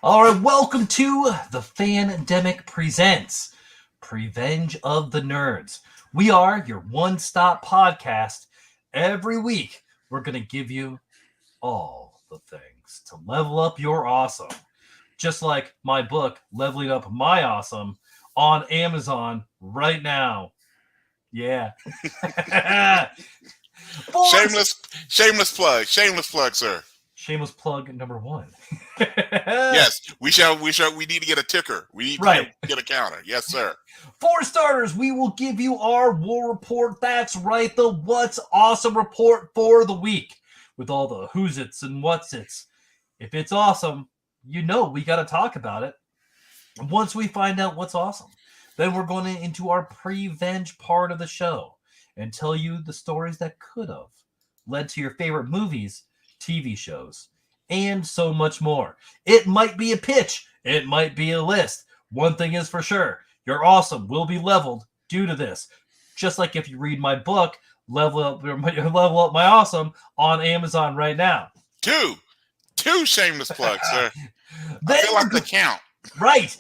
All right, welcome to the Fandemic Presents Pre-Venge of the Nerds. We are your one-stop podcast. Every week, we're going to give you all the things to level up your awesome. Just like my book, Leveling Up My Awesome, on Amazon right now. Yeah. Boys! Shameless, shameless plug, sir. Shameless plug number one. Yes, we need to get a ticker. We need to Right. get a counter. Yes, sir. For starters, we will give you our war report. That's right, the What's Awesome report for the week. With all the who's its and what's its. If it's awesome, you know we got to talk about it. And once we find out what's awesome, then we're going into our pre-venge part of the show and tell you the stories that could have led to your favorite movies, TV shows, and so much more. It might be a pitch, it might be a list. One thing is for sure, your awesome will be leveled due to this. Just like if you read my book, level up my awesome on Amazon right now. Two shameless plugs, sir. I Then feel like the count. Right.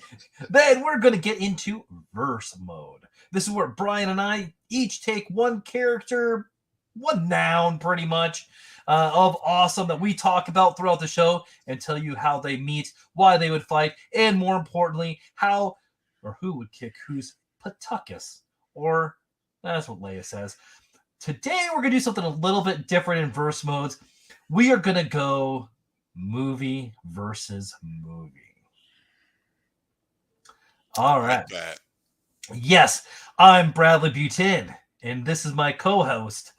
Then we're going to get into verse mode. This is where Brian and I each take one character, one noun pretty much, of awesome that we talk about throughout the show and tell you how they meet, why they would fight, and more importantly, how or who would kick whose patuckus. Or that's what Leia says. Today we're going to do something a little bit different in verse modes. We are going to go movie versus movie. All right. Like that. Yes, I'm Bradley Butin, and this is my co-host.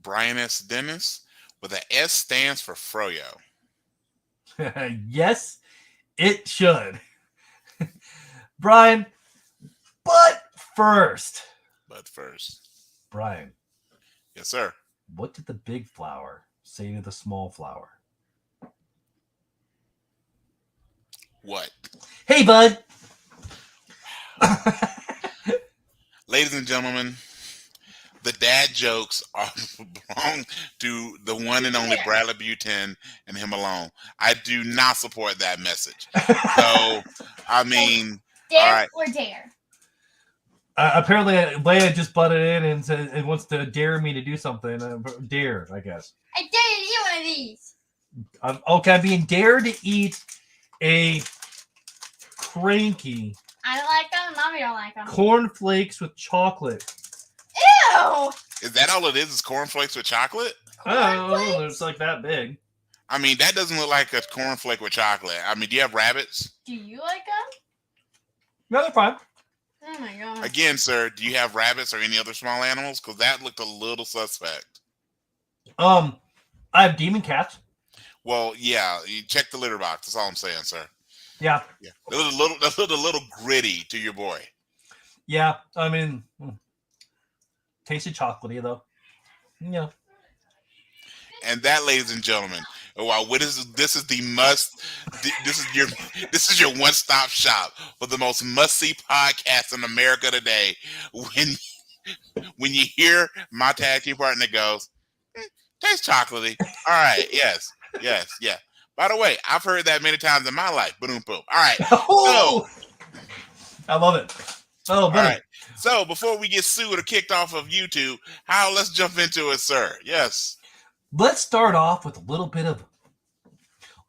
Brian S. Dennis, with a S stands for Froyo. Yes, it should. Brian, but first, Brian, Yes, sir. what did the big flower say to the small flower? What? Hey, bud. Ladies and gentlemen, the dad jokes belong to the one and only Bradley Butin and him alone. I do not support that message. So, I mean, all Dare right. or dare? Apparently, Leia just butted in and said it wants to dare me to do something. Dare, I guess. I dare you to eat one of these. Okay, I'm being dared to eat a cranky I don't like them. Mommy don't like them. cornflakes with chocolate. Ew! Is that all it is cornflakes with chocolate? Oh, it's like that big. I mean, that doesn't look like a cornflake with chocolate. I mean, do you have rabbits? Do you like them? No, they're fine. Oh my god. Again, sir, do you have rabbits or any other small animals? Because that looked a little suspect. I have demon cats. Well, yeah, you check the litter box. That's all I'm saying, sir. Yeah. Yeah, that looked a little gritty to your boy. Yeah, I mean, tasted chocolatey though. Yeah. And that, ladies and gentlemen, wow, this is your one-stop shop for the most must-see podcast in America today. When you hear my tag team partner goes, tastes chocolatey. All right, yes, yeah. By the way, I've heard that many times in my life. Boom, boom. All right. Oh, I love it. Oh, All buddy. right. So before we get sued or kicked off of YouTube, let's jump into it, sir. Yes. Let's start off with a little bit of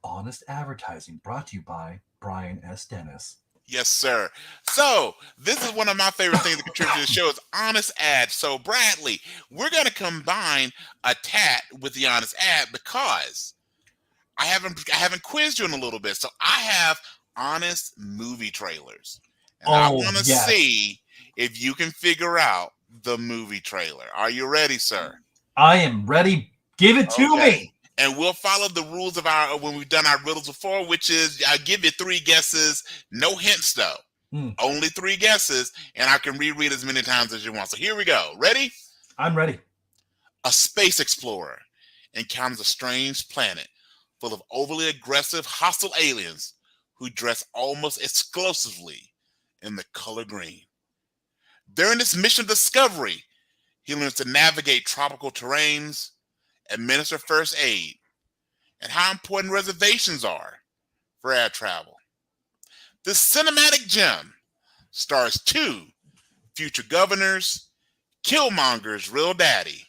honest advertising brought to you by Brian S. Dennis. Yes, sir. So this is one of my favorite things to contribute to the show is honest ads. So Bradley, we're going to combine a tat with the honest ad because I haven't quizzed you in a little bit. So I have honest movie trailers, and I want to see if you can figure out the movie trailer. Are you ready, sir? I am ready. Give it to me. And we'll follow the rules of when we've done our riddles before, which is I give you 3 guesses, no hints though. Only 3 guesses, and I can reread as many times as you want. So here we go. Ready? I'm ready. A space explorer encounters a strange planet full of overly aggressive, hostile aliens who dress almost exclusively in the color green. During this mission of discovery, he learns to navigate tropical terrains, administer first aid, and how important reservations are for air travel. The cinematic gem stars 2 future governors, Killmonger's real daddy,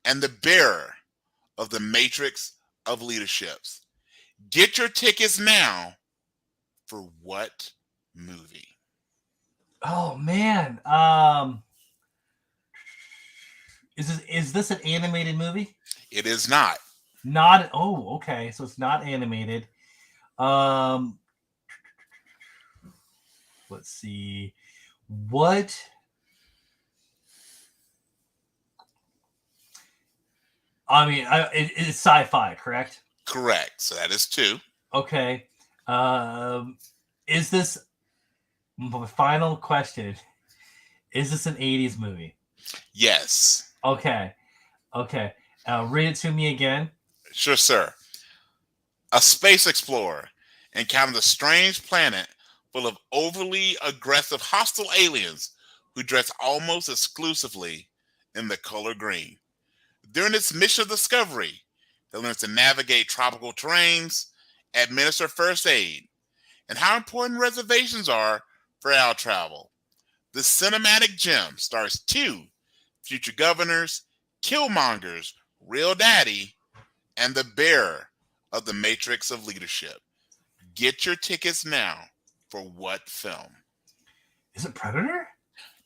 and the bearer of the Matrix of Leaderships. Get your tickets now for what movie? Oh man. Is this an animated movie? It is not. Not. Oh, okay. So it's not animated. Let's see. What? I mean, it's sci-fi, correct? Correct. So that is 2. Okay. Is this my final question? Is this an 80s movie? Yes. Okay. Read it to me again. Sure, sir. A space explorer encounters a strange planet full of overly aggressive hostile aliens who dress almost exclusively in the color green. During its mission of discovery, they learn to navigate tropical terrains, administer first aid, and how important reservations are for air travel. The cinematic gem stars 2 future governors, Killmonger's real daddy, and the bearer of the Matrix of Leadership. Get your tickets now for what film? Is it Predator?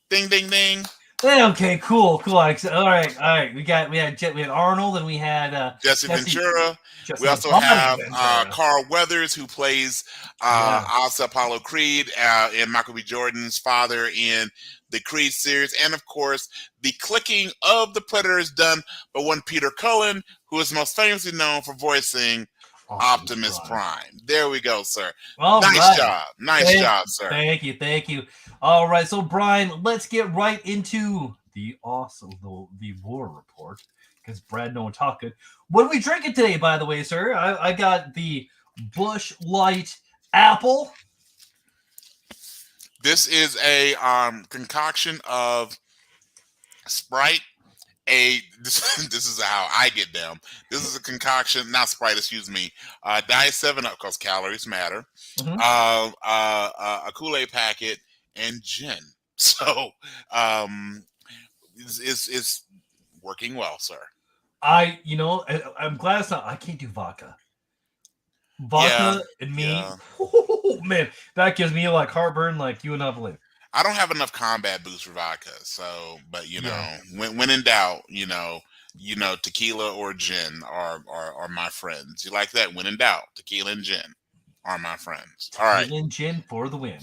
Ding, ding, ding. Okay, cool. All right. We had Arnold and we had Jesse Ventura. We also Bobby have Ventura. Carl Weathers, who plays also Apollo Creed and Michael B. Jordan's father in the Creed series. And, of course, the clicking of the Predator is done by one Peter Cullen, who is most famously known for voicing Optimus Prime. There we go, sir. Nice job, sir. Thank you. All right, so Brian, let's get right into the war report, because Brad no one talking. What are we drinking today, by the way, sir? I got the Busch Light Apple. This is a concoction of Sprite. This is how I get them. This is a concoction, not Sprite, excuse me. Diet 7-Up, because calories matter. Mm-hmm. A Kool-Aid packet and gin. So it's working well, sir. I'm glad it's not. I can't do vodka. And me. Yeah. Oh, man, that gives me like heartburn, like you would not believe. I don't have enough combat boost for vodka, so but when in doubt, tequila or gin are my friends. You like that? When in doubt, tequila and gin are my friends. All right, tequila and gin for the win.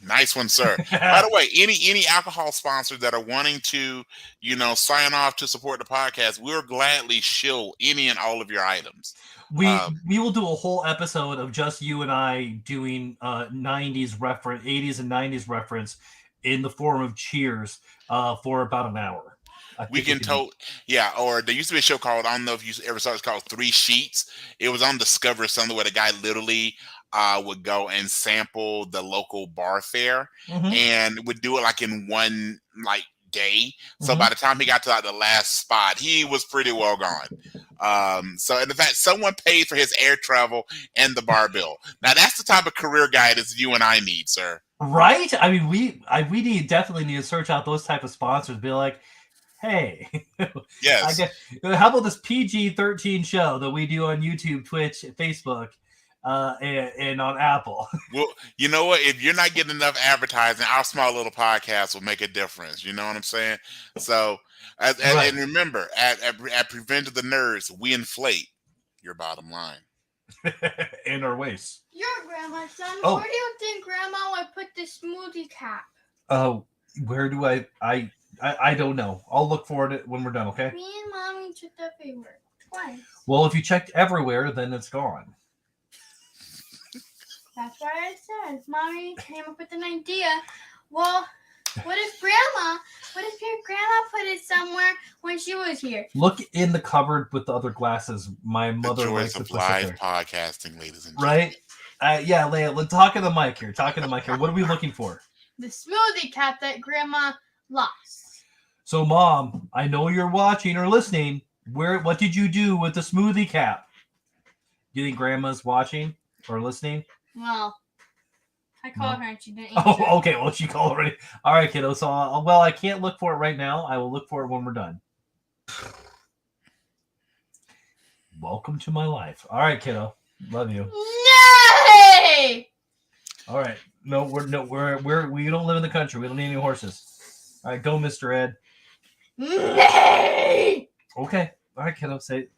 Nice one, sir. By the way, any alcohol sponsors that are wanting to, sign off to support the podcast, we'll gladly shill any and all of your items. We will do a whole episode of just you and I doing 80s and 90s reference in the form of cheers for about an hour. We can or there used to be a show called, I don't know if you ever saw it, called 3 Sheets. It was on Discovery something where the guy literally would go and sample the local bar fare and would do it like in one day. So by the time he got to the last spot, he was pretty well gone. So in fact, someone paid for his air travel and the bar bill. Now that's the type of career guidance you and I need, sir. Right? I mean, we definitely need to search out those type of sponsors. Be like, hey, yes. How about this PG-13 show that we do on YouTube, Twitch, Facebook, and on Apple? Well, you know what? If you're not getting enough advertising, our small little podcast will make a difference. You know what I'm saying? So, and remember, at Pre-Venge of the Nerds, we inflate your bottom line and our waist. Your grandma, son. Oh. Where do you think Grandma would put the smoothie cap? Oh, where do I don't know. I'll look for it when we're done, okay? Me and Mommy checked everywhere twice. Well, if you checked everywhere, then it's gone. That's what I said. Mommy came up with an idea. Well, what if your grandma put it somewhere when she was here? Look in the cupboard with the other glasses. My mother likes to of put live podcasting, ladies and gentlemen. Right? Yeah, Leia, let's talk in the mic here. What are we looking for? The smoothie cap that Grandma lost. So, Mom, I know you're watching or listening. What did you do with the smoothie cap? Do you think Grandma's watching? or listening? Well, I called her and she didn't answer. Oh, okay. Well, she called already. All right, kiddo. So, I can't look for it right now. I will look for it when we're done. Welcome to my life. All right, kiddo. Love you. Nay! All right. No, we don't live in the country. We don't need any horses. All right, go, Mr. Ed. Nay! Okay. All right, kiddo. Say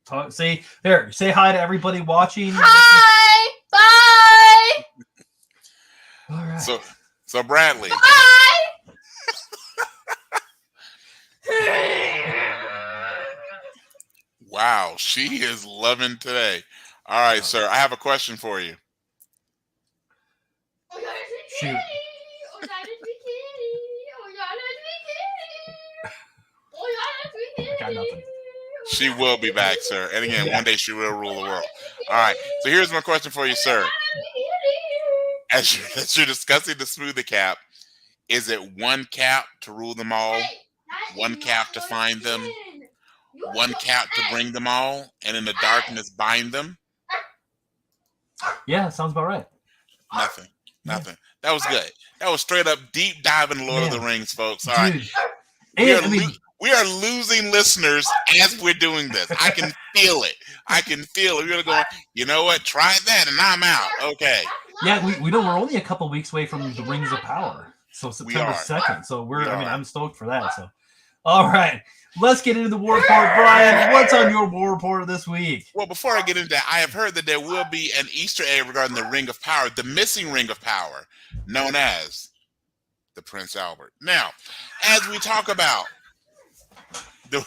hi to everybody watching. Hi! Bye! All right. So Bradley. Bye! Wow, she is loving today. All right, sir. I have a question for you. Shoot. I got nothing. She will be back, sir. And again, one day she will rule the world. All right. So here's my question for you, sir. As you're discussing the smoothie cap, is it one cap to rule them all, one cap to find them, one cap to bring them all, and in the darkness bind them? Yeah, sounds about right. Nothing. That was good. That was straight up deep dive in Lord of the Rings, folks. All right. We are losing listeners as we're doing this. I can feel it. We're going to go, you know what? Try that and I'm out. Okay. Yeah, we know we're only a couple weeks away from the Rings of Power. So September 2nd. So I'm stoked for that. So, all right. Let's get into the war report. Brian, what's on your war report this week? Well, before I get into that, I have heard that there will be an Easter egg regarding the Ring of Power, the missing Ring of Power, known as the Prince Albert. Now, as we talk about the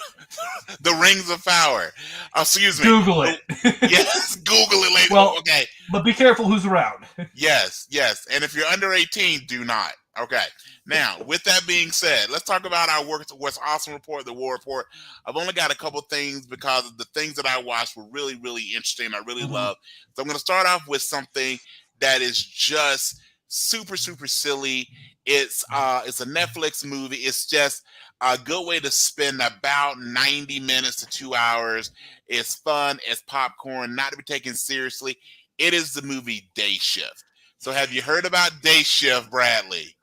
Rings of Power, excuse me. Google it. Yes, Google it later. Well, okay. But be careful who's around. Yes. And if you're under 18, do not. Okay. Now, with that being said, let's talk about our What's Awesome report, the war report. I've only got a couple things because the things that I watched were really, really interesting. I really love. So I'm going to start off with something that is just super, super silly. It's a Netflix movie. It's just a good way to spend about 90 minutes to 2 hours. It's fun. It's popcorn, not to be taken seriously. It is the movie Day Shift. So have you heard about Day Shift, Bradley?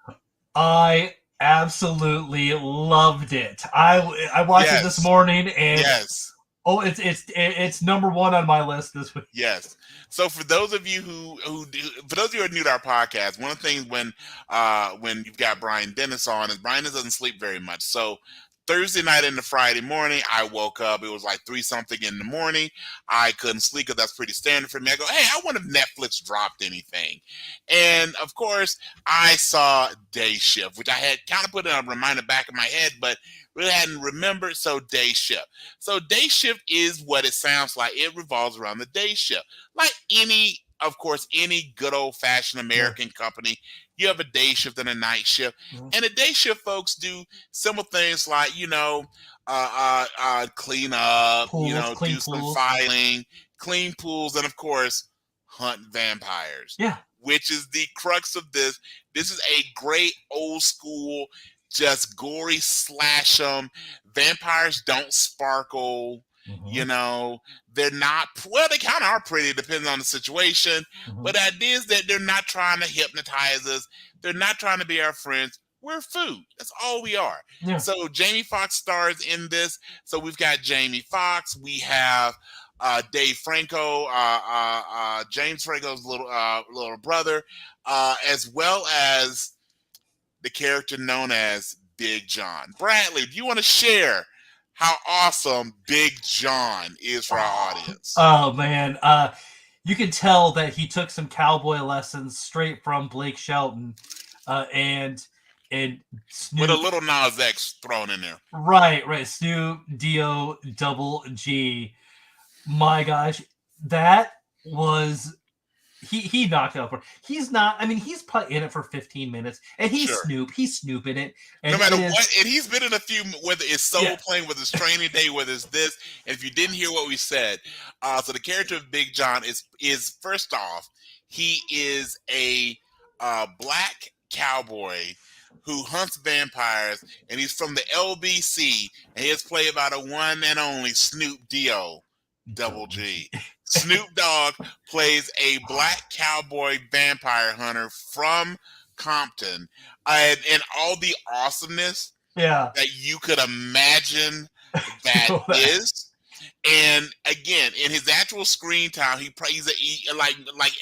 I absolutely loved it. I watched it this morning, and it's number one on my list this week. Yes. So for those of you who are new to our podcast, one of the things when you've got Brian Dennis on is Brian doesn't sleep very much. So Thursday night into Friday morning, I woke up. It was like 3-something in the morning. I couldn't sleep because that's pretty standard for me. I go, hey, I wonder if Netflix dropped anything. And of course, I saw Day Shift, which I had kind of put in a reminder back in my head, but really hadn't remembered. So Day Shift. So Day Shift is what it sounds like. It revolves around the day shift. Like any good old-fashioned American company, you have a day shift and a night shift. And the day shift folks do simple things like, clean up, Pools, do some filing, clean pools, and of course, hunt vampires. Yeah. Which is the crux of this. This is a great old school, just gory slash 'em. Vampires don't sparkle. They're not, well, they kind of are pretty, depending on the situation. But the idea is that they're not trying to hypnotize us. They're not trying to be our friends. We're food. That's all we are. Yeah. So Jamie Foxx stars in this. So we've got Jamie Foxx. We have Dave Franco, James Franco's little brother, as well as the character known as Big John. Bradley, do you want to share how awesome Big John is for our audience? Oh, man. You can tell that he took some cowboy lessons straight from Blake Shelton and Snoop. With a little Nas X thrown in there. Right. Snoop, D.O., Double G. My gosh. That was... He knocked it out. He's not. I mean, he's probably in it for 15 minutes, and he's Snoop. He's Snoop in it. And no matter what, and he's been in a few. Whether it's solo playing, whether it's Training Day, whether it's this. And if you didn't hear what we said, so the character of Big John is first off, he is a black cowboy who hunts vampires, and he's from the LBC, and he is played by the one and only Snoop D.O. Double G. Snoop Dogg plays a black cowboy vampire hunter from Compton, and all the awesomeness Yeah. that you could imagine that So is. And again, in his actual screen time, he plays like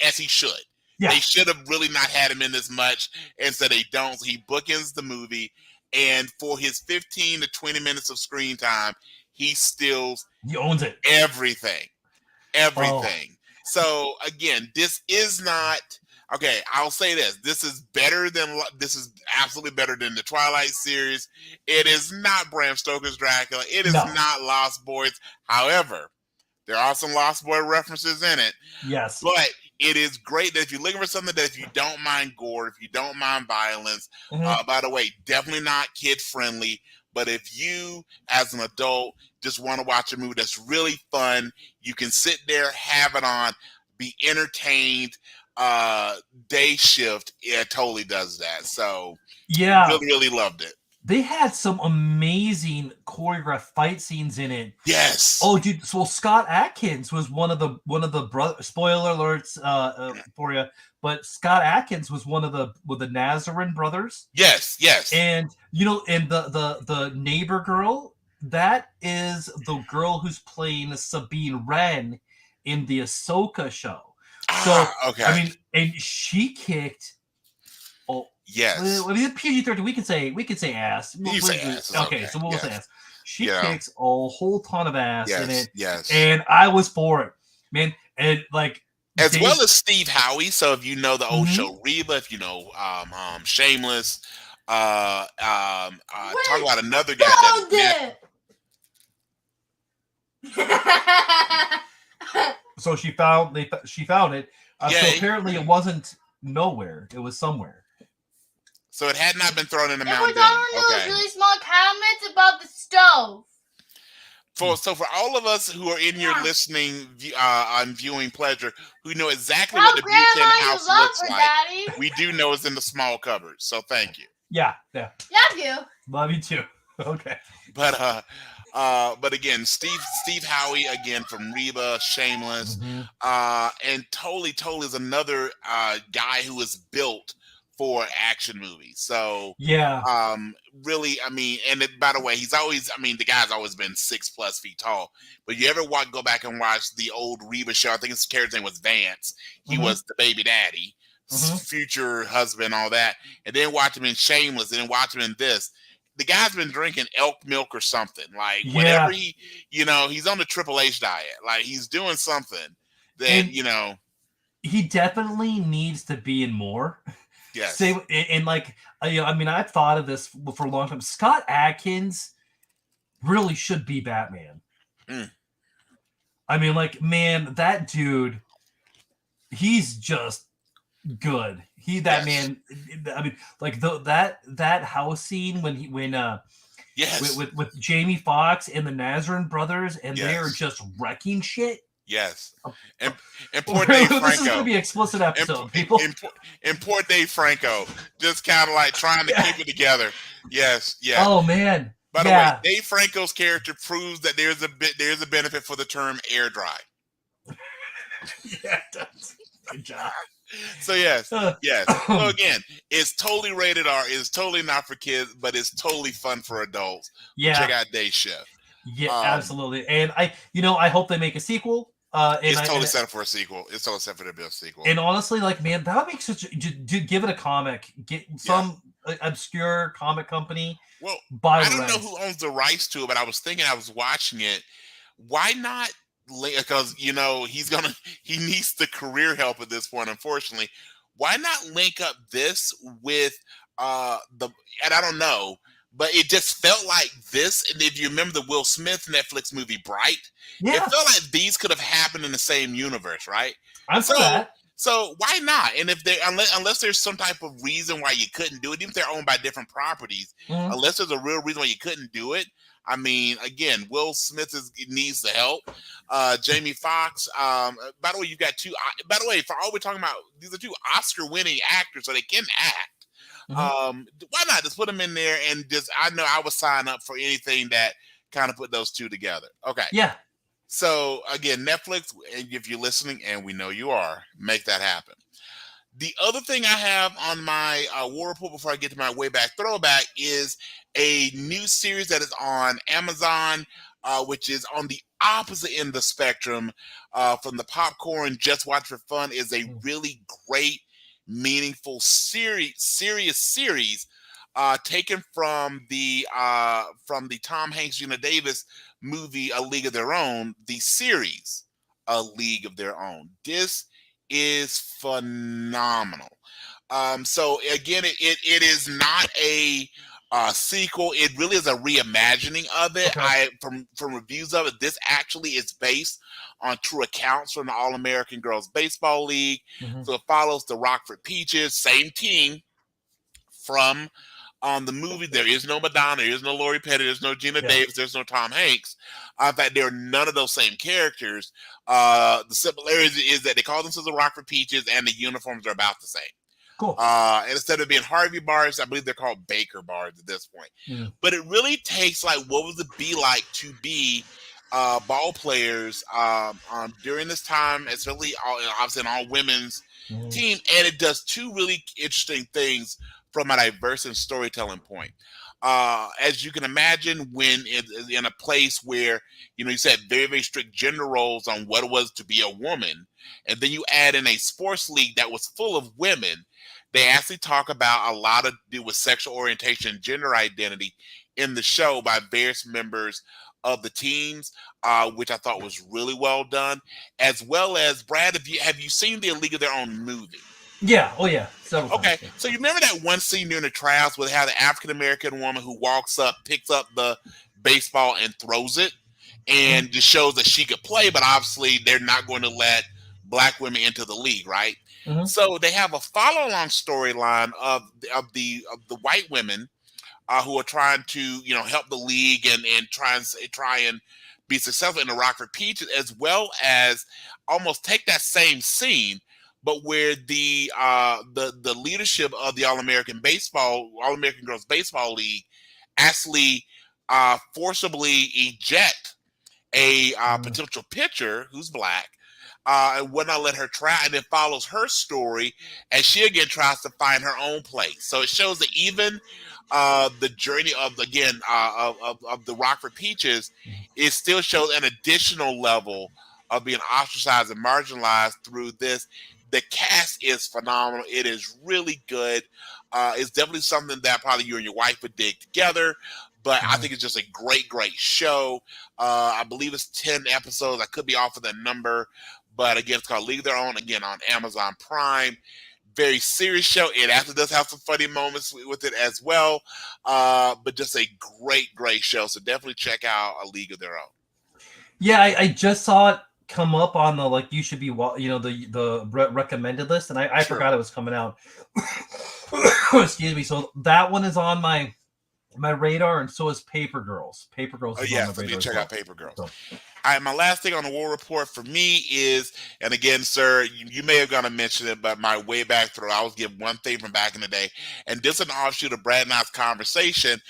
as he should. Yeah. They should have really not had him in this much, and so they don't. So he bookends the movie, and for his 15 to 20 minutes of screen time, he steals He owns it. everything. So again, this is not okay. I'll say this: this is absolutely better than the Twilight series. It is not Bram Stoker's Dracula. It is not Lost Boys. However, there are some Lost Boy references in it. Yes, but it is great that if you're looking for something that if you don't mind gore, if you don't mind violence, by the way, definitely not kid friendly. But if you, as an adult, just want to watch a movie that's really fun, you can sit there, have it on, be entertained. Day Shift, it totally does that. So yeah, really, really loved it. They had some amazing choreographed fight scenes in it. Yes. Oh, dude. So Scott Adkins was one of the spoiler alerts for you. But Scott Adkins was one of the Nazarene brothers. Yes. And and the neighbor girl, that is the girl who's playing Sabine Wren in the Ahsoka show. So okay. I mean, and she kicked. Oh yes. I mean, PG-13. We can say ass. You say ass. Okay, so we'll say ass. She kicks a whole ton of ass in it. Yes. And I was for it, man. And like as well as Steve Howie. So if you know the old show Reba, if you know Shameless, talk about another guy that. So she found it. So apparently it wasn't nowhere. It was somewhere. So it had not been thrown in the mountain. We're talking those really small cabinets above the stove. So for all of us who are in here listening on viewing pleasure, who know exactly what the Buchanan house looks like, Daddy. We do know it's in the small cupboard. So thank you. Yeah. Love you. Love you too. Okay. But again, Steve Howie again from Reba, Shameless, and totally is another guy who is built for action movies. So really, I mean, and by the way, the guy's always been 6+ feet tall. But you ever go back and watch the old Reba show? I think his character's name was Vance. He was the baby daddy, future husband, all that. And then watch him in Shameless, and then watch him in this. The guy's been drinking elk milk or something. Like whenever he's on the Triple H diet. Like he's doing something that he definitely needs to be in more. Yes. And like I mean, I've thought of this for a long time. Scott Adkins really should be Batman. I mean, like, man, that dude, he's just good. Man. I mean, like that house scene when with Jamie Foxx and the Nazarene brothers, and they are just wrecking shit. Yes, and poor Dave Franco. This is going to be an explicit episode, people. And poor Dave Franco, just kind of like trying to keep it together. Yes. Oh man. By the way, Dave Franco's character proves that there's a benefit for the term air dry. Yeah, it does. Good job. So yes. So again, it's totally rated R. It's totally not for kids, but it's totally fun for adults. Yeah. Check out Day Shift. Yeah, absolutely. And I hope they make a sequel. It's totally set for a sequel. It's totally set for the sequel. And honestly, like, man, that would make give it a comic. Get some obscure comic company. Well, I don't know who owns the rights to it, but I was thinking, I was watching it. Why not? Because he needs the career help at this point, unfortunately. Why not link up this with and I don't know, but it just felt like this. And if you remember the Will Smith Netflix movie Bright, it felt like these could have happened in the same universe, right? I'm for that. So why not? And if they unless there's some type of reason why you couldn't do it, even if they're owned by different properties, unless there's a real reason why you couldn't do it. I mean, again, Will Smith needs the help. Jamie Foxx. By the way, you've got two. By the way, for all we're talking about, these are two Oscar-winning actors, so they can act. Why not just put them in there and I know I would sign up for anything that kind of put those two together. Okay. Yeah. So again, Netflix, if you're listening, and we know you are, make that happen. The other thing I have on my war report before I get to my way back throwback is a new series that is on Amazon, which is on the opposite end of the spectrum from the popcorn. Just watch for fun is a really great, meaningful serious series taken from the Tom Hanks, Gina Davis movie A League of Their Own. The series A League of Their Own. This is phenomenal. So again, it is not a sequel. It really is a reimagining of it. Okay. I from reviews of it, this actually is based on true accounts from the All American Girls Baseball League. Mhm. So it follows the Rockford Peaches, same team from on the movie. There is no Madonna, there is no Lori Petty, there's no Gina Yeah. Davis, there's no Tom Hanks. In fact, there are none of those same characters. The similarity is that they call themselves the Rockford Peaches, and the uniforms are about the same. Cool. And instead of being Harvey bars, I believe they're called Baker bars at this point. Mm. But it really takes like what would it be like to be ball players during this time, especially obviously an all women's Mhm. team, and it does two really interesting things from a diverse and storytelling point. As you can imagine, when in a place where you said very very strict gender roles on what it was to be a woman, and then you add in a sports league that was full of women, they actually talk about a lot of do with sexual orientation and gender identity in the show by various members of the teams, which I thought was really well done. As well as Brad, have you seen the A League of Their Own movie? Yeah. Oh yeah. Several Okay, times. so you remember that one scene during the tryouts where they have the African American woman who walks up, picks up the baseball, and throws it, and just shows that she could play, but obviously they're not going to let black women into the league, right? Mhm. So they have a follow-along storyline of the white women who are trying to help the league and try and be successful in the Rockford Peaches, as well as almost take that same scene, but where the leadership of the All American Girls Baseball League actually forcibly eject a potential pitcher who's black, and would not let her try, and then follows her story as she again tries to find her own place. So it shows that even the journey of of the Rockford Peaches, it still shows an additional level of being ostracized and marginalized through this. The cast is phenomenal. It is really good. It's definitely something that probably you and your wife would dig together. But I think it's just a great, great show. I believe it's 10 episodes. I could be off of that number. But again, it's called League of Their Own, again, on Amazon Prime. Very serious show. It actually does have some funny moments with it as well. But just a great, great show. So definitely check out A League of Their Own. Yeah, I just saw it come up on the you should be the recommended list, and I Sure. forgot it was coming out. Excuse me. So that one is on my radar, and so is Paper Girls. Paper Girls. Oh is yeah, on my so radar check as well. out Paper Girls. So. All right, my last thing on the war report for me is, and again, sir, you may have gonna mention it, but my way back through, I was given one thing from back in the day, and this is an offshoot of Brad and I's conversation,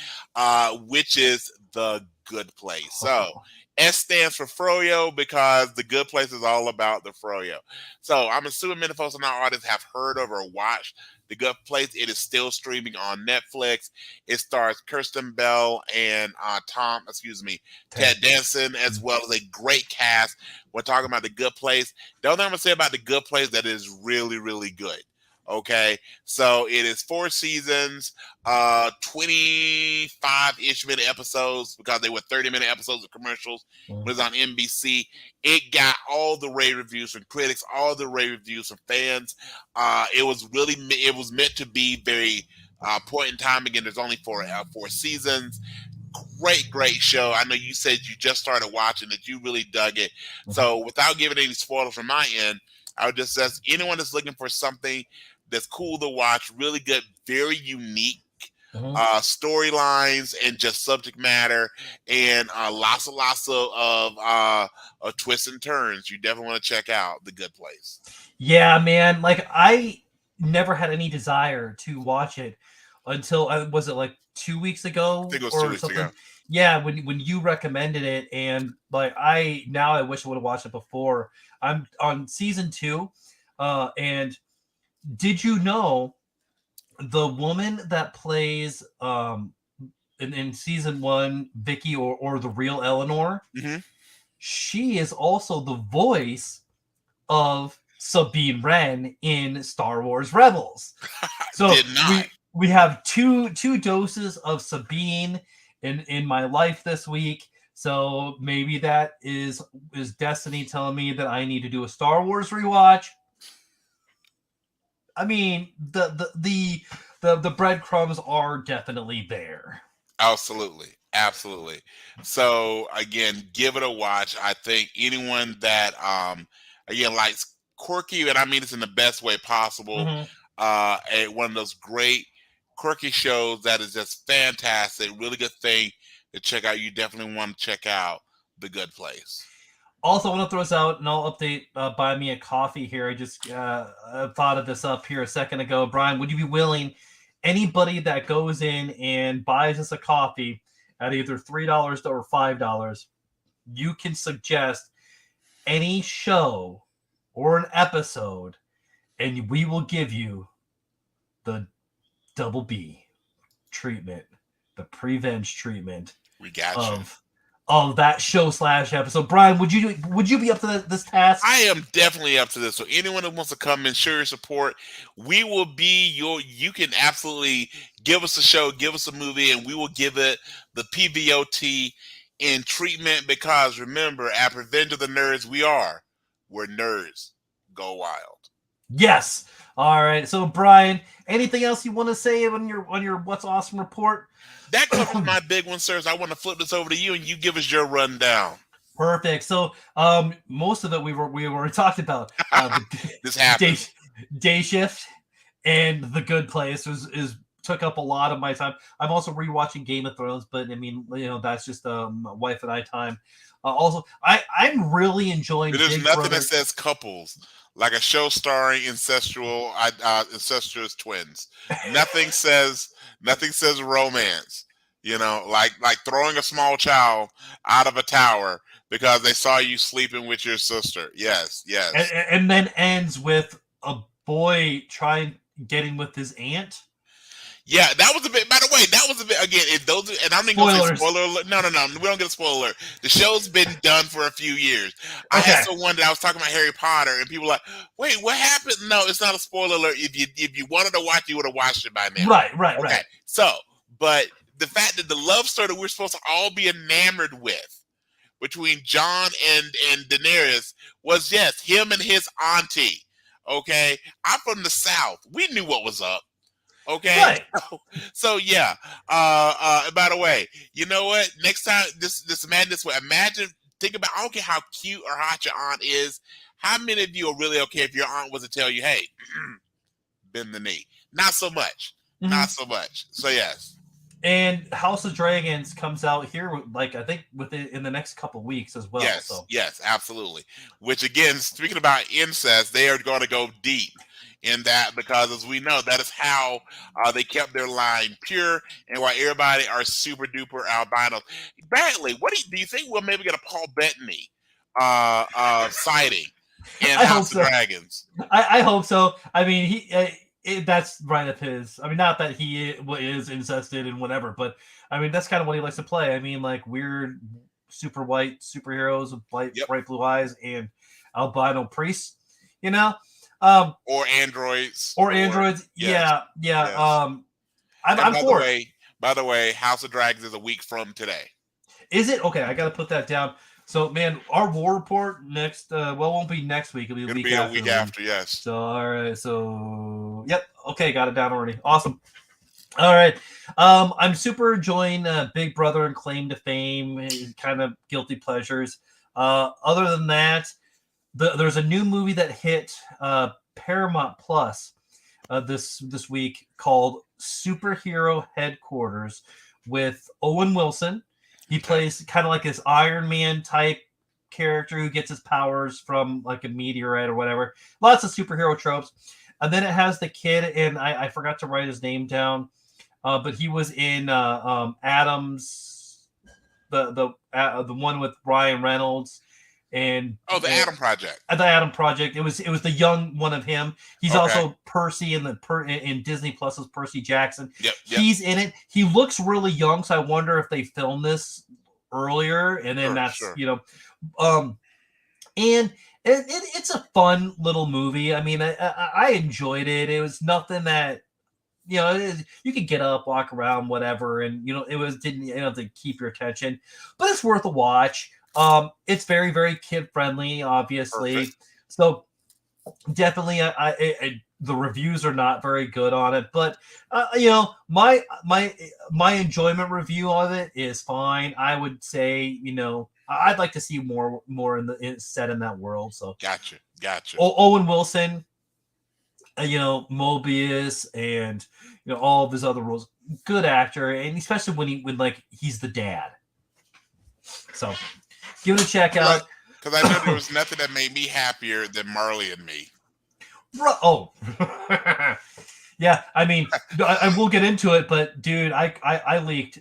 which is The Good Place. So S stands for Froyo because The Good Place is all about the Froyo. So I'm assuming many folks in our audience have heard of or watched The Good Place. It is still streaming on Netflix. It stars Kirsten Bell and Ted Danson, as well as a great cast. We're talking about The Good Place. The only thing I'm going to say about The Good Place that is really, really good. Okay, so it is 4 seasons, 25-ish minute episodes because they were 30-minute episodes of commercials. It was on NBC. It got all the rave reviews from critics, all the rave reviews from fans. It was meant to be very point in time. Again, there's only 4 seasons. Great show. I know you said you just started watching it. You really dug it. So without giving any spoilers from my end, I would just say anyone that's looking for something that's cool to watch, really good, very unique storylines and just subject matter, and lots of twists and turns. You definitely want to check out The Good Place. Yeah, man. Like I never had any desire to watch it until was it like 2 weeks ago I think it was 2 or weeks something? ago. Yeah, when you recommended it, and like I wish I would have watched it before. I'm on season 2, and did you know the woman that plays in season 1 Vicky or the real Eleanor? Mm-hmm. She is also the voice of Sabine Wren in Star Wars Rebels. So Did not. we have two doses of Sabine in my life this week. So maybe that is destiny telling me that I need to do a Star Wars rewatch. I mean, the breadcrumbs are definitely there. Absolutely. Absolutely. So again, give it a watch. I think anyone that again likes quirky, and I mean this in the best way possible, Mhm. one of those great quirky shows that is just fantastic, really good thing to check out. You definitely want to check out The Good Place. Also, I want to throw this out, and I'll update Buy Me a Coffee here. I just thought of this up here a second ago. Brian, would you be willing, anybody that goes in and buys us a coffee at either $3 or $5, you can suggest any show or an episode, and we will give you the double B treatment, the Pre-Venge treatment We got you. of that show / episode. Brian, would you be up to this task? I am definitely up to this. So anyone who wants to come and show your support, we will be you can absolutely give us a show, give us a movie, and we will give it the PVOT in treatment, because remember, at Revenge of the Nerds, where nerds go wild. Yes. All right. So Brian, anything else you want to say on your What's Awesome report? That covers my big one, sirs. I want to flip this over to you and you give us your rundown. Perfect. So most of it we already talked about. This happened. Day Shift and The Good Place took up a lot of my time. I'm also rewatching Game of Thrones, but I mean, that's just my wife and I time. Also, I'm really enjoying. There's Big nothing Brother. that says couples like a show starring incestuous twins. Nothing says romance. Like throwing a small child out of a tower because they saw you sleeping with your sister. Yes. And then ends with a boy getting with his aunt. Yeah, that was a bit. By the way, that was a bit. Again, and I'm not going to say spoiler alert. No, we don't get a spoiler alert. The show's been done for a few years. I had someone that I was talking about Harry Potter, and people were like, "Wait, what happened?" No, it's not a spoiler alert. If you wanted to watch, you would have watched it by now. Right. So, but the fact that the love story that we're supposed to all be enamored with between Jon and Daenerys was, yes, him and his auntie. Okay, I'm from the South. We knew what was up. Okay. Right. So yeah. By the way, you know what? Next time this madness way. Think about, I don't care how cute or hot your aunt is. How many of you are really okay if your aunt was to tell you, hey, bend the knee? Not so much. Mm-hmm. Not so much. So yes. And House of Dragons comes out here, like I think in the next couple of weeks as well. Yes, absolutely. Which again, speaking about incest, they are going to go deep in that, because as we know, that is how they kept their line pure, and why everybody are super duper albinos. Badly, what do you think we'll maybe get a Paul Bettany sighting in House of Dragons? I hope so. I mean, that's right up his. I mean, not that he is incested and whatever, but I mean, that's kind of what he likes to play. I mean, like weird, super white superheroes with bright blue eyes and albino priests, or androids. Yes. Yeah. Yes. I'm for it. By the way, House of Dragons is a week from today. Is it? Okay, I got to put that down. So, man, our war report next, it won't be next week. It'll be a week after, yes. So, all right. So, yep. Okay, got it down already. Awesome. All right. I'm super enjoying Big Brother and Claim to Fame, kind of guilty pleasures. Other than that, there's a new movie that hit Paramount Plus this week called Superhero Headquarters with Owen Wilson. He plays kind of like this Iron Man type character who gets his powers from like a meteorite or whatever. Lots of superhero tropes. And then it has the kid, and I forgot to write his name down. but he was in Adams, the one with Ryan Reynolds, and the Adam Project. The Adam Project. It was the young one of him. He's also Percy in Disney Plus's Percy Jackson. Yep. He's in it. He looks really young, so I wonder if they filmed this earlier, and then and it's a fun little movie. I mean, I enjoyed it. It was nothing that, you could get up, walk around, whatever, and didn't have to keep your attention, but it's worth a watch. It's very, very kid friendly, obviously. Perfect. So definitely, the reviews are not very good on it, but my enjoyment review of it is fine. I would say, I'd like to see more set in that world. So gotcha. Owen Wilson, Mobius, and all of his other roles. Good actor, and especially when he's the dad. So give it a check out. Because I know there was nothing that made me happier than Marley and Me. Oh, yeah. I mean, I will get into it, but dude, I leaked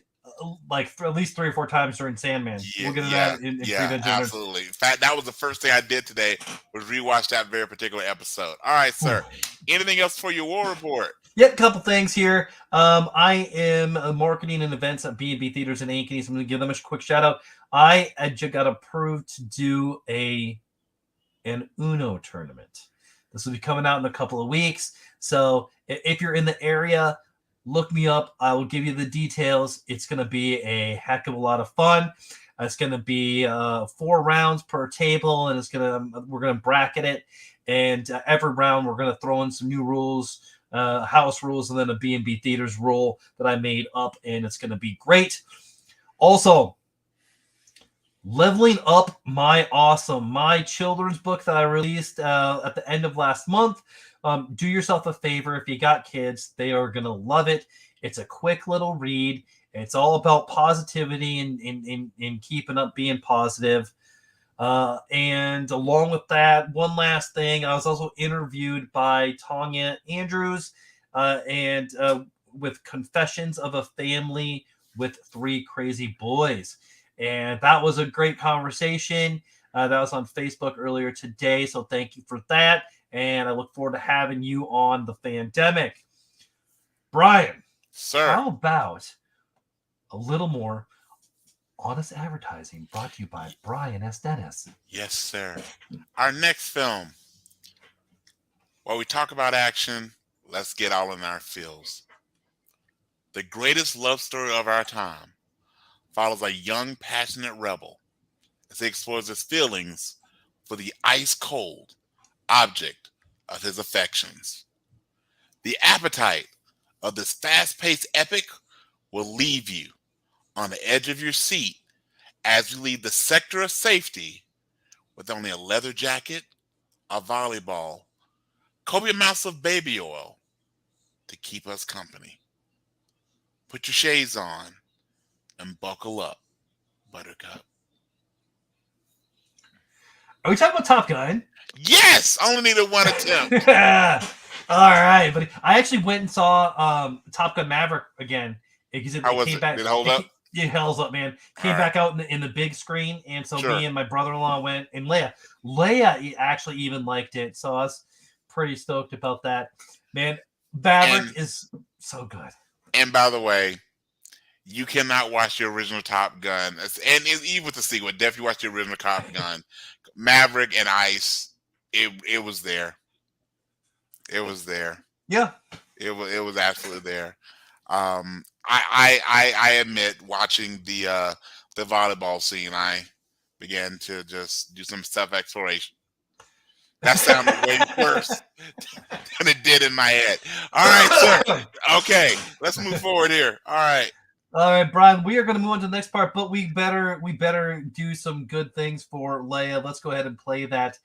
at least 3 or 4 times during Sandman. We'll get into that in Pre-Venge. Absolutely. In fact, that was the first thing I did today was rewatch that very particular episode. All right, sir. Anything else for your war report? Yep, a couple things here. I am marketing and events at B&B Theaters in Ankeny, so I'm going to give them a quick shout out. I just got approved to do an Uno tournament. This will be coming out in a couple of weeks. So if you're in the area, look me up. I will give you the details. It's going to be a heck of a lot of fun. It's going to be 4 rounds per table, and we're going to bracket it. And every round, we're going to throw in some new rules, house rules, and then a B&B Theaters rule that I made up, and it's going to be great. Also, leveling up my children's book that I released at the end of last month. Do yourself a favor. If you got kids, they are going to love it. It's a quick little read. It's all about positivity and keeping up being positive. And along with that, one last thing, I was also interviewed by Tanya Andrews and with Confessions of a Family with 3 Crazy Boys. And that was a great conversation. That was on Facebook earlier today. So thank you for that. And I look forward to having you on the Fandemic. Brian, sir, how about a little more honest advertising brought to you by Brian S. Dennis? Yes, sir. Our next film. While we talk about action, let's get all in our feels. The greatest love story of our time follows a young, passionate rebel as he explores his feelings for the ice-cold object of his affections. The appetite of this fast-paced epic will leave you on the edge of your seat as we leave the sector of safety with only a leather jacket, a volleyball, copious amounts of baby oil to keep us company. Put your shades on and buckle up, Buttercup. Are we talking about Top Gun? Yes! Only needed one attempt. All right, but I actually went and saw Top Gun Maverick again. Because it came back. Did it hold up? It holds up, man. Came back out in the big screen, and so me and my brother-in-law went, and Leia actually even liked it, so I was pretty stoked about that. Man, Maverick is so good. And by the way, you cannot watch the original Top Gun, and even with the sequel, definitely watch the original Top Gun. Maverick and Ice, it was there. It was there. Yeah. It was absolutely there. I admit, watching the volleyball scene, I began to just do some self-exploration. That sounded way worse than it did in my head. All right, sir. Okay, let's move forward here. All right, Brian. We are going to move on to the next part, but we better do some good things for Leia. Let's go ahead and play that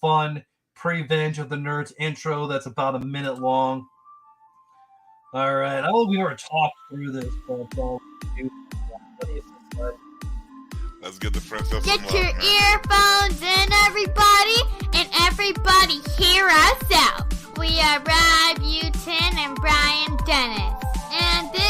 fun Pre-Venge of the Nerds intro. That's about a minute long. All right. We already talked through this, but let's get the princess. Get your earphones in, everybody, and everybody hear us out. We are Rob Uton and Brian Dennis, and this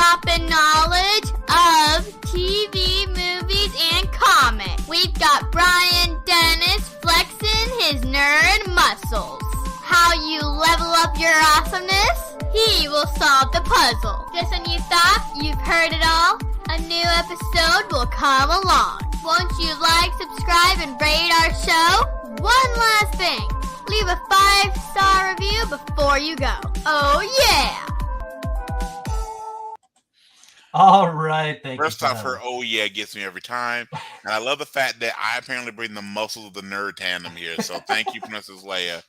poppin' knowledge of TV, movies, and comics. We've got Brian Dennis flexing his nerd muscles. How you level up your awesomeness? He will solve the puzzle. Just when you thought you've heard it all, a new episode will come along. Won't you like, subscribe, and rate our show? One last thing. Leave a 5-star review before you go. Oh, yeah! All right, thank First you. off, her "oh yeah" gets me every time, and I love the fact that I apparently bring the muscles of the nerd tandem here. So thank you, Princess Leia,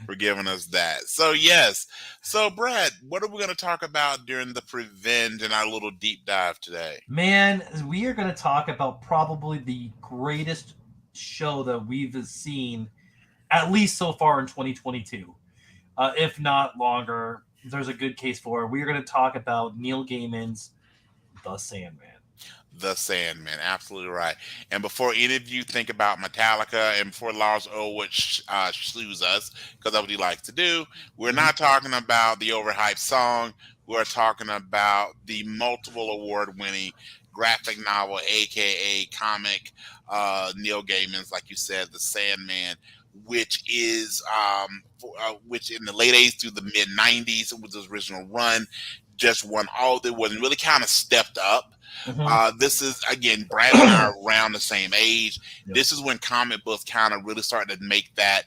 for giving us that. So yes, so Brad, what are we going to talk about during the Pre-Venge and our little deep dive today? Man, we are going to talk about probably the greatest show that we've seen, at least so far in 2022, if not longer. There's a good case for it. We are going to talk about Neil Gaiman's The Sandman. The Sandman, absolutely right. And before any of you think about Metallica, and before Lars Ulrich sues us, because that's what he likes to do, we're not talking about the overhyped song. We're talking about the multiple award-winning graphic novel, aka comic, Neil Gaiman's, like you said, The Sandman, which is which in the late 80s through the mid 90s, it was his original run. Just won all that was really kind of stepped up. This is, again, Brad and I are around the same age. Yep. This is when comic books kind of really started to make that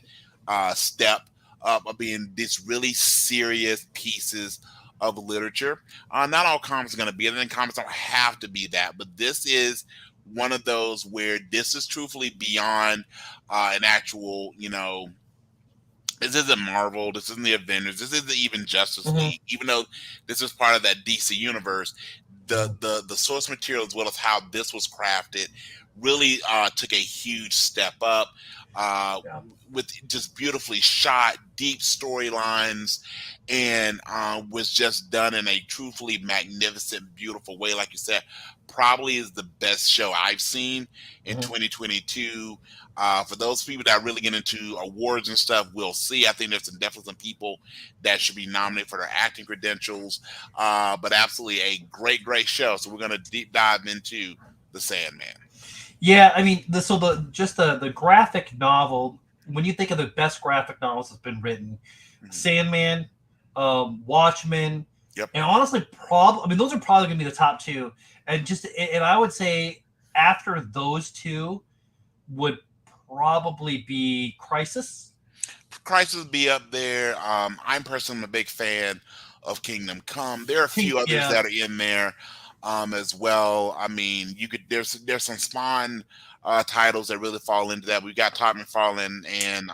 step up of being these really serious pieces of literature. Not all comics are going to be it, and comics don't have to be that, but this is one of those where this is truthfully beyond an actual, this isn't Marvel, this isn't the Avengers, this isn't even Justice League, even though this is part of that DC universe. The source material, as well as how this was crafted, really took a huge step up with just beautifully shot, deep storylines, and was just done in a truthfully magnificent, beautiful way. Like you said, probably is the best show I've seen in 2022. For those people that really get into awards and stuff, we'll see. I think there's definitely some people that should be nominated for their acting credentials. But absolutely a great, great show. So we're going to deep dive into The Sandman. Yeah, I mean, the graphic novel, when you think of the best graphic novels that's been written, Sandman, Watchmen, and honestly, those are probably going to be the top two. And I would say after those two would probably be Crisis. Crisis would be up there. I'm personally a big fan of Kingdom Come. There are a few others that are in there as well. I mean, there's some Spawn titles that really fall into that. We've got Todd McFarlane and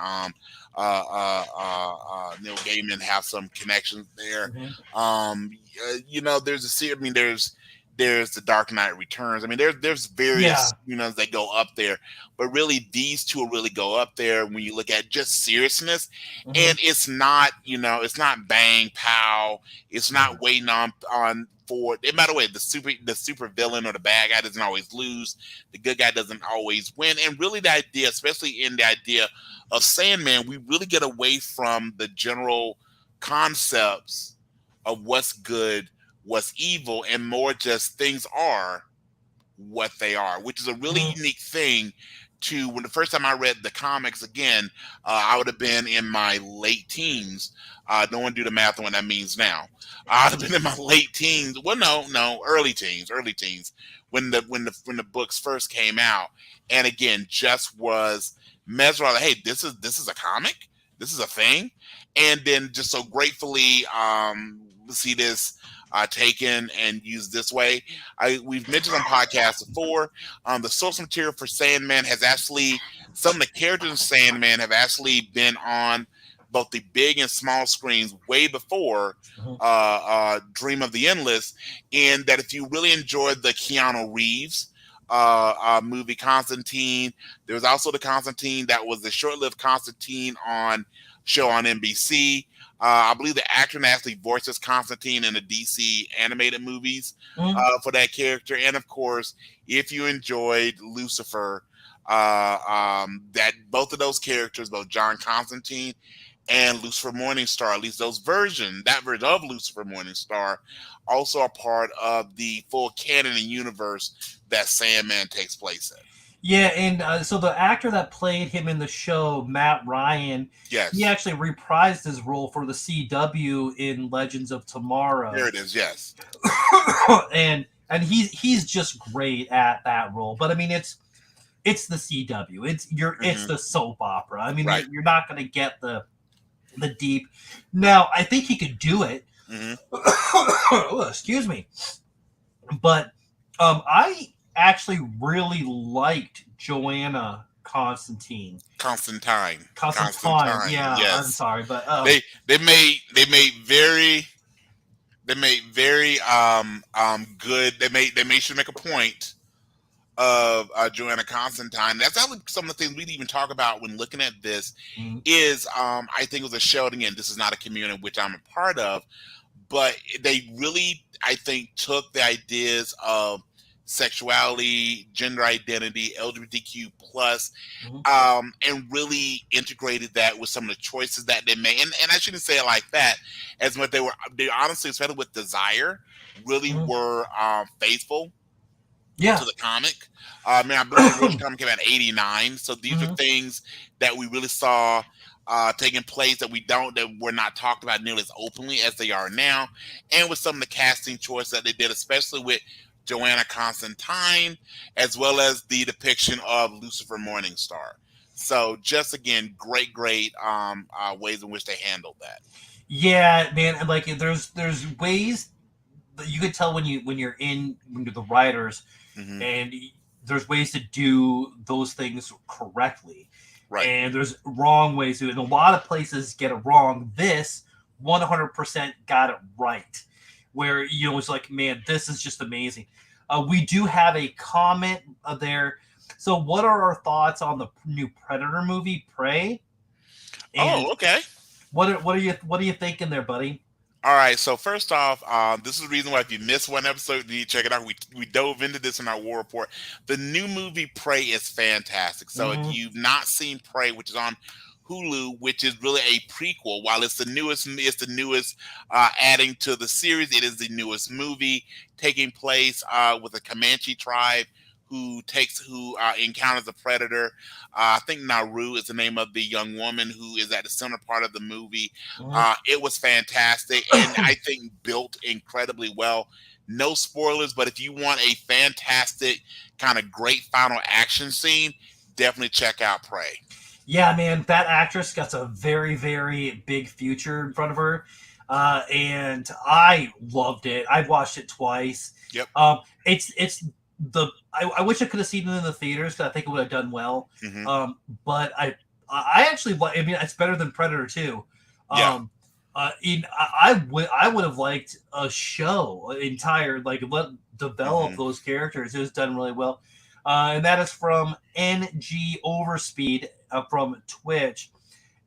Neil Gaiman have some connections there. There's a series. I mean, there's the Dark Knight Returns. I mean, there's various that go up there, but really these two will really go up there when you look at just seriousness. And it's not it's not bang pow. It's not waiting on for. And by the way, the super villain or the bad guy doesn't always lose. The good guy doesn't always win. And really, the idea, especially in the idea of Sandman, we really get away from the general concepts of what's good, what's evil, and more just things are what they are, which is a really unique thing. When the first time I read the comics, again, I would have been in my late teens. No one do the math on what that means now. I'd have been in my late teens. Well, no, early teens when the books first came out, and again, just was mesmerized. Hey, this is a comic. This is a thing, and then just so gratefully see this taken and used this way. We've mentioned on podcasts before, the source material for Sandman has actually, some of the characters in Sandman have actually been on both the big and small screens way before Dream of the Endless, and that if you really enjoyed the Keanu Reeves movie Constantine, there was also the Constantine that was the short-lived Constantine show on NBC. I believe the actor actually voices Constantine in the DC animated movies for that character. And of course, if you enjoyed Lucifer, that both of those characters, both John Constantine and Lucifer Morningstar, at least that version of Lucifer Morningstar, also are part of the full canon and universe that Sandman takes place in. Yeah, and so the actor that played him in the show, Matt Ryan, he Yes, actually reprised his role for the CW in Legends of Tomorrow. there it is. Yes, and he's just great at that role. But I mean, it's the CW. It's the soap opera. I mean, Right. you're not going to get the deep. Now, I think he could do it. Oh, excuse me. But I actually really liked Joanna Constantine. Constantine. Yeah, Yes. I'm sorry, but they made very good. They made sure to make a point of Joanna Constantine. That's actually some of the things we'd even talk about when looking at this. Is I think it was a show. Again, this is not a community which I'm a part of, but they really, I think, took the ideas of sexuality, gender identity, LGBTQ plus, and really integrated that with some of the choices that they made. And I shouldn't say it like that, as much they honestly, especially with Desire, really were faithful to the comic. I mean, I believe the original comic came out in '89, so these are things that we really saw taking place that were not talked about nearly as openly as they are now, and with some of the casting choices that they did, especially with Joanna Constantine, as well as the depiction of Lucifer Morningstar. So, just again, great ways in which they handled that. Yeah, man, and like there's ways that you could tell when you're the writers, and there's ways to do those things correctly. Right. And there's wrong ways to, and a lot of places get it wrong. This 100% got it right, where it's like, man, this is just amazing. We do have a comment there. So, what are our thoughts on the new Predator movie, Prey? And okay. What are you thinking there, buddy? All right. So first off, this is the reason why if you missed one episode, you need to check it out. We dove into this in our war report. The new movie Prey is fantastic. So if you've not seen Prey, which is on Hulu, which is really a prequel, while it's the newest adding to the series, it is the newest movie taking place with a Comanche tribe who encounters a predator. I think Naru is the name of the young woman who is at the center part of the movie. It was fantastic and I think built incredibly well. No spoilers, but if you want a fantastic kind of great final action scene, definitely check out Prey. Yeah, man, that actress got a very, very big future in front of her. And I loved it. I've watched it twice. Yep. I wish I could have seen it in the theaters because I think it would have done well. But I actually, I mean, it's better than Predator 2. I would have liked a show entire, like, develop those characters. It was done really well. And that is from NG Overspeed from Twitch.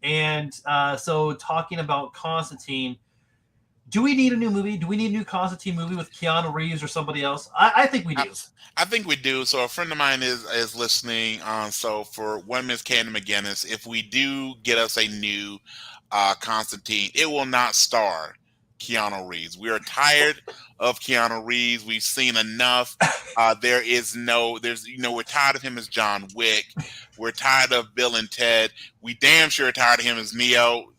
And so talking about Constantine, do we need a new movie? Do we need a new Constantine movie with Keanu Reeves or somebody else? I think we do. I think we do. So a friend of mine is listening. So for One Miss Candy McGinnis, if we do get us a new Constantine, it will not star Keanu Reeves. We are tired of Keanu Reeves. We've seen enough. We're tired of him as John Wick. We're tired of Bill and Ted. We damn sure are tired of him as Neo.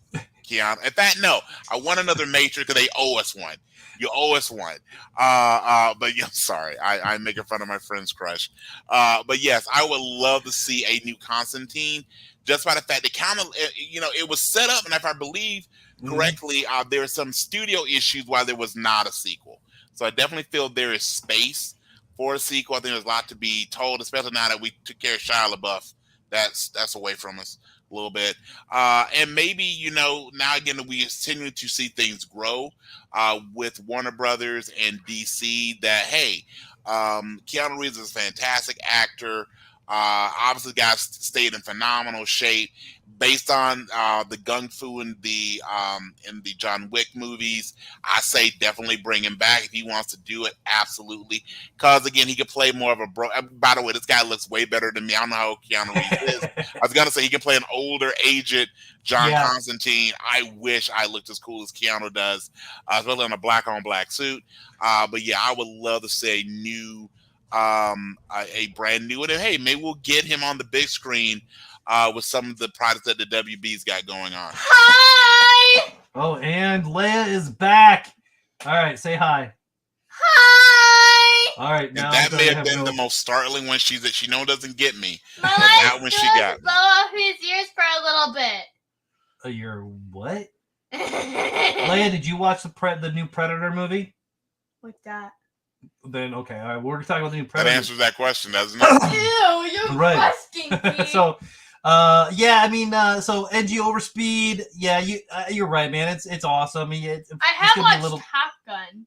Keanu. In fact, no, I want another Matrix because they owe us one. You owe us one. But yeah, sorry, I'm making fun of my friend's crush. But yes, I would love to see a new Constantine. Just by the fact that kind of, it was set up, and if I believe correctly, there were some studio issues why there was not a sequel. So I definitely feel there is space for a sequel. I think there's a lot to be told, especially now that we took care of Shia LaBeouf. That's away from us a little bit. And maybe, now again, we continue to see things grow with Warner Brothers and DC that, hey, Keanu Reeves is a fantastic actor. Obviously, guys stayed in phenomenal shape based on the gung fu in the John Wick movies. I say definitely bring him back if he wants to do it. Absolutely, because again, he could play more of a bro. By the way, this guy looks way better than me. I don't know how Keanu Reeves is. I was gonna say he can play an older, aged John Constantine. I wish I looked as cool as Keanu does, especially in a black on black suit. But yeah, I would love to see a new. A brand new one, and hey, maybe we'll get him on the big screen with some of the products that the WB's got going on. Hi! Oh, and Leia is back. All right, say hi. Hi! All right, And now that may have been the most startling one. She doesn't get me. My That one she got. blow off his ears for a little bit. Your what? Leia, did you watch the new Predator movie? What's that? Then okay, all right, we're talking about the new That Predator. answers that question, doesn't it? Ew, you're Right. crusting me. So, yeah, I mean, so NG Overspeed, yeah, you're right, man. It's awesome. I have watched Top Gun.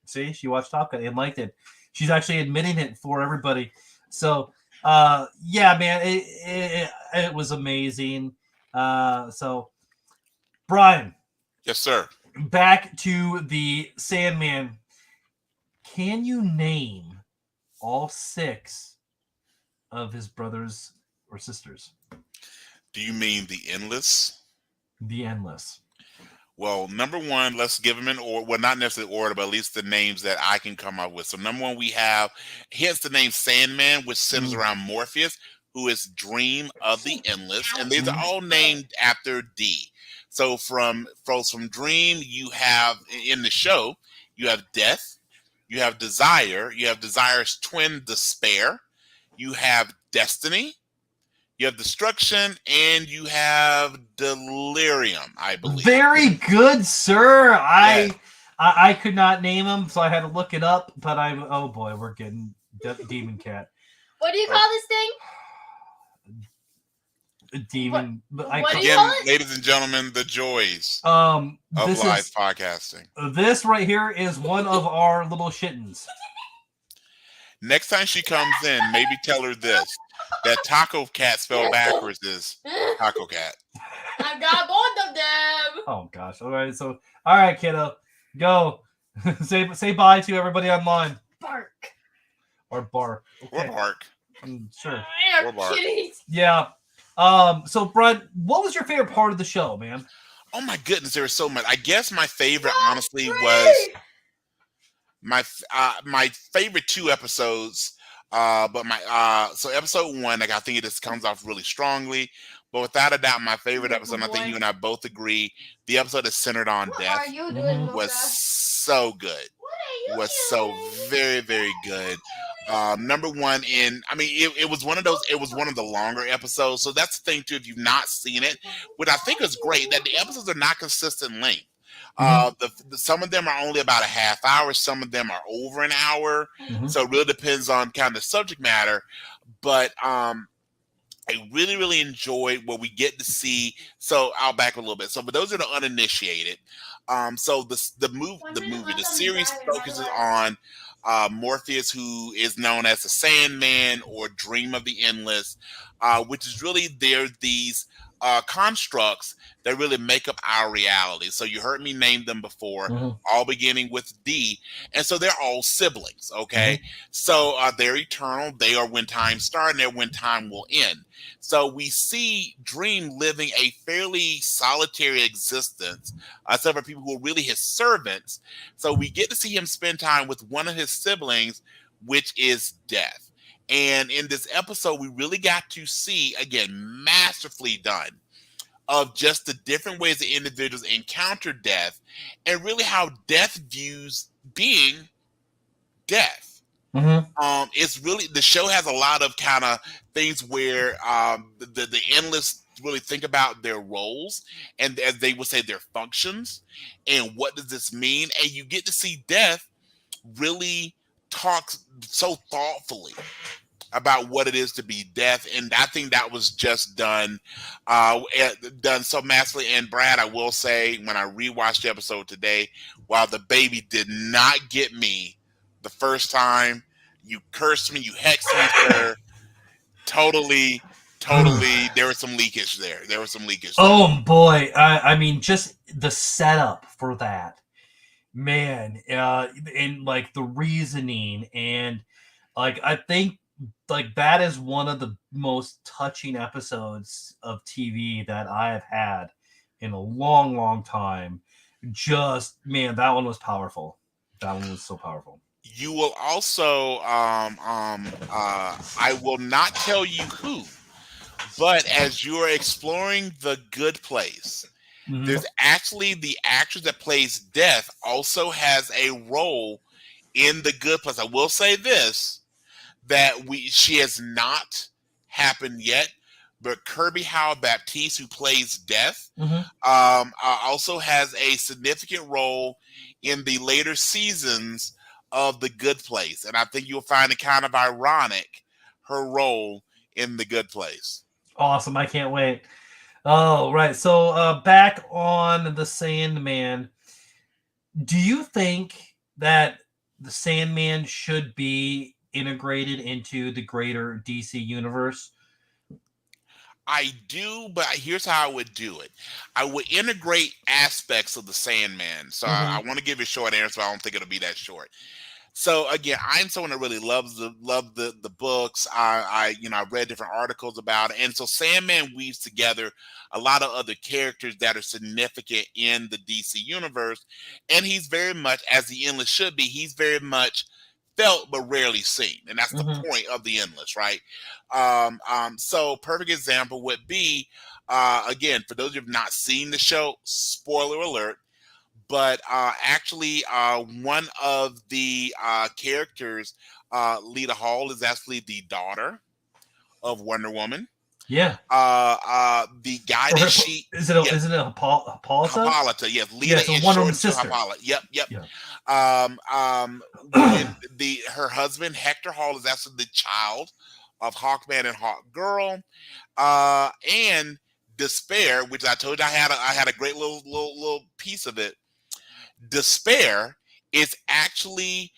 See, she watched Top Gun and liked it. She's actually admitting it for everybody. So, yeah, man, it was amazing. So, Brian. Yes, sir. Back to the Sandman. Can you name all 6 of his brothers or sisters? Do you mean the Endless? The Endless. Well, number one, let's give them an order. Well, not necessarily order, but at least the names that I can come up with. So number one, we have, hence the name Sandman, which centers around Morpheus, who is Dream of the Endless. And these are all named after D. So from Dream, you have, in the show, you have Death, you have Desire, you have Desire's twin, Despair, you have Destiny, you have Destruction, and you have Delirium, I believe. Very good, sir. I could not name them, so I had to look it up. But oh boy, we're getting Demon Cat. What do you call this thing? Demon. Again, ladies and gentlemen, the joys of live podcasting. This right here is one of our little shittens. Next time she comes in, maybe tell her this. That Taco Cat spelled backwards is Taco Cat. I got both of them. Oh gosh. All right, kiddo. Go. say bye to everybody online. Bark. Or bark. Okay. Or bark. Sure. Or bark. Kitties. Yeah. So Brad, what was your favorite part of the show, man? Oh my goodness, there was so much. I guess my favorite, honestly, was my favorite 2 episodes. But so episode 1, like, I think it just comes off really strongly. But without a doubt, my favorite episode, and I think you and I both agree, the episode is centered on death, was so good. Was so very, very good. Number one, it was one of those. It was one of the longer episodes, so that's the thing too. If you've not seen it, what I think is great that the episodes are not consistent length. Some of them are only about a half hour. Some of them are over an hour. So it really depends on kind of the subject matter. But I really, really enjoyed what we get to see. So I'll back a little bit. So for those that are uninitiated, so the series focuses on Morpheus, who is known as the Sandman or Dream of the Endless, which is really these constructs that really make up our reality. So you heard me name them before, all beginning with D. And so they're all siblings, okay? So they're eternal. They are when time starts and they're when time will end. So we see Dream living a fairly solitary existence, except for people who are really his servants. So we get to see him spend time with one of his siblings, which is Death. And in this episode, we really got to see, again, masterfully done, of just the different ways that individuals encounter death and really how death views being death. It's really, the show has a lot of kind of things where the Endless really think about their roles and, as they would say, their functions and what does this mean. And you get to see Death really talk so thoughtfully about what it is to be death, and I think that was just done so masterfully. And Brad, I will say, when I rewatched the episode today, while the baby did not get me the first time, you cursed me, you hexed me, sir. totally. There was some leakage there. Oh boy, I mean, just the setup for that, man, and like the reasoning, and like I think like that is one of the most touching episodes of TV that I have had in a long, long time. Just man, that one was powerful. That one was so powerful. You will also, I will not tell you who, but as you are exploring the Good Place, Mhm. there's actually the actress that plays Death also has a role in the Good Place. I will say this, that she has not happened yet, but Kirby Howe Baptiste, who plays Death, Mhm. also has a significant role in the later seasons of The Good Place, and I think you'll find it kind of ironic, her role in The Good Place. Awesome! I can't wait. Oh, right. So back on the Sandman. Do you think that the Sandman should be integrated into the greater DC universe? I do, but here's how I would do it. I would integrate aspects of the Sandman. So I Mhm. want to give you a short answer. I don't think it'll be that short. So again, I'm someone that really loves the books. I read different articles about it, and so Sandman weaves together a lot of other characters that are significant in the DC universe, and he's very much, as the Endless should be, he's very much felt but rarely seen, and that's the Mhm. point of the Endless, right? So perfect example would be, again, for those who have not seen the show, spoiler alert, but actually one of the characters, Lita Hall, is actually the daughter of Wonder Woman. Yeah. The guy Or that she, is it yeah, Hippolyta? Hippolyta, yes, Yeah, Lita so is Wonder short Woman's to sister. Hippolyta. Yep. Yeah. When her husband Hector Hall is actually the child of Hawkman and Hawkgirl, and Despair, which I told you I had a great little piece of it. Despair is actually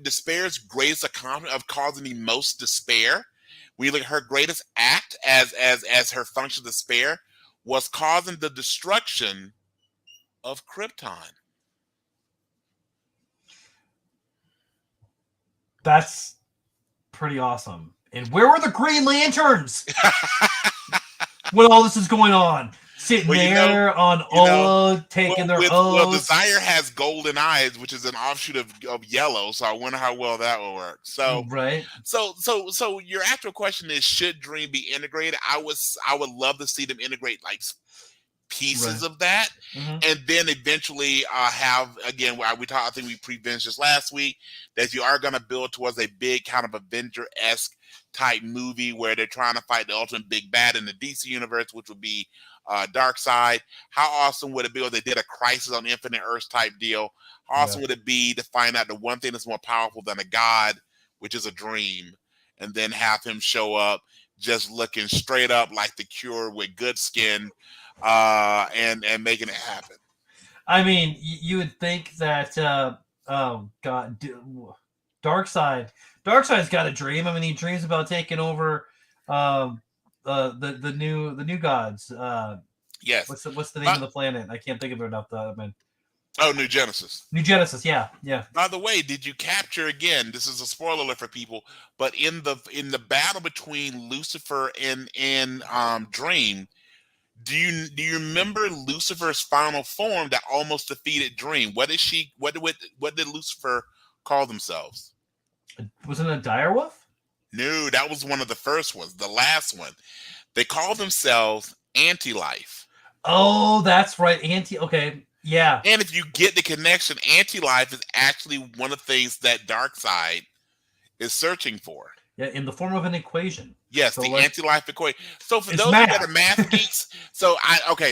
Despair's greatest accomplishment of causing the most despair. We look at her greatest act as her function of despair was causing the destruction of Krypton. That's pretty awesome. And where were the Green Lanterns when all this is going on? Sitting Well, there on Oa, taking their oaths. Desire has golden eyes, which is an offshoot of yellow. So I wonder how well that will work. So Right. So your actual question is, should Dream be integrated? I would love to see them integrate like pieces Right. of that, Mhm. and then eventually have, again, we talked, I think we pre-venged this last week, that you are going to build towards a big kind of Avenger-esque type movie where they're trying to fight the ultimate big bad in the DC universe, which would be Darkseid. How awesome would it be if they did a Crisis on Infinite Earths type deal? How awesome would it be to find out the one thing that's more powerful than a god, which is a dream, and then have him show up just looking straight up like the Cure with good skin, and making it happen. I mean, you would think that oh god, Darkseid's got a dream. I mean, he dreams about taking over the new gods. Yes. What's the name of the planet? I can't think of it off the man. Oh, New Genesis. New Genesis, yeah. By the way, did you capture, again, this is a spoiler alert for people, but in the battle between Lucifer and Dream, do you remember Lucifer's final form that almost defeated Dream? What did Lucifer call themselves? Wasn't it a direwolf? No, that was one of the first ones, the last one. They called themselves Anti-Life. Oh, that's right. Okay. Yeah. And if you get the connection, Anti-Life is actually one of the things that Darkseid is searching for. Yeah, in the form of an equation. Yes, So the like, anti-life equation. So for those math. that are math geeks,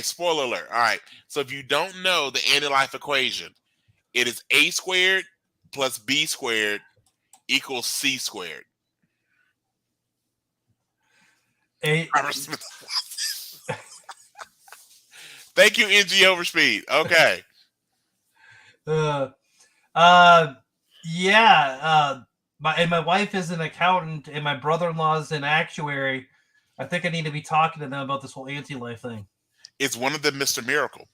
spoiler alert. All right. So if you don't know the anti-life equation, it is A squared plus B squared equals C squared. Thank you, NG Overspeed. Okay. Yeah. my wife is an accountant, and my brother-in-law is an actuary. I think I need to be talking to them about this whole anti-life thing. It's one of them, Mr. Miracle.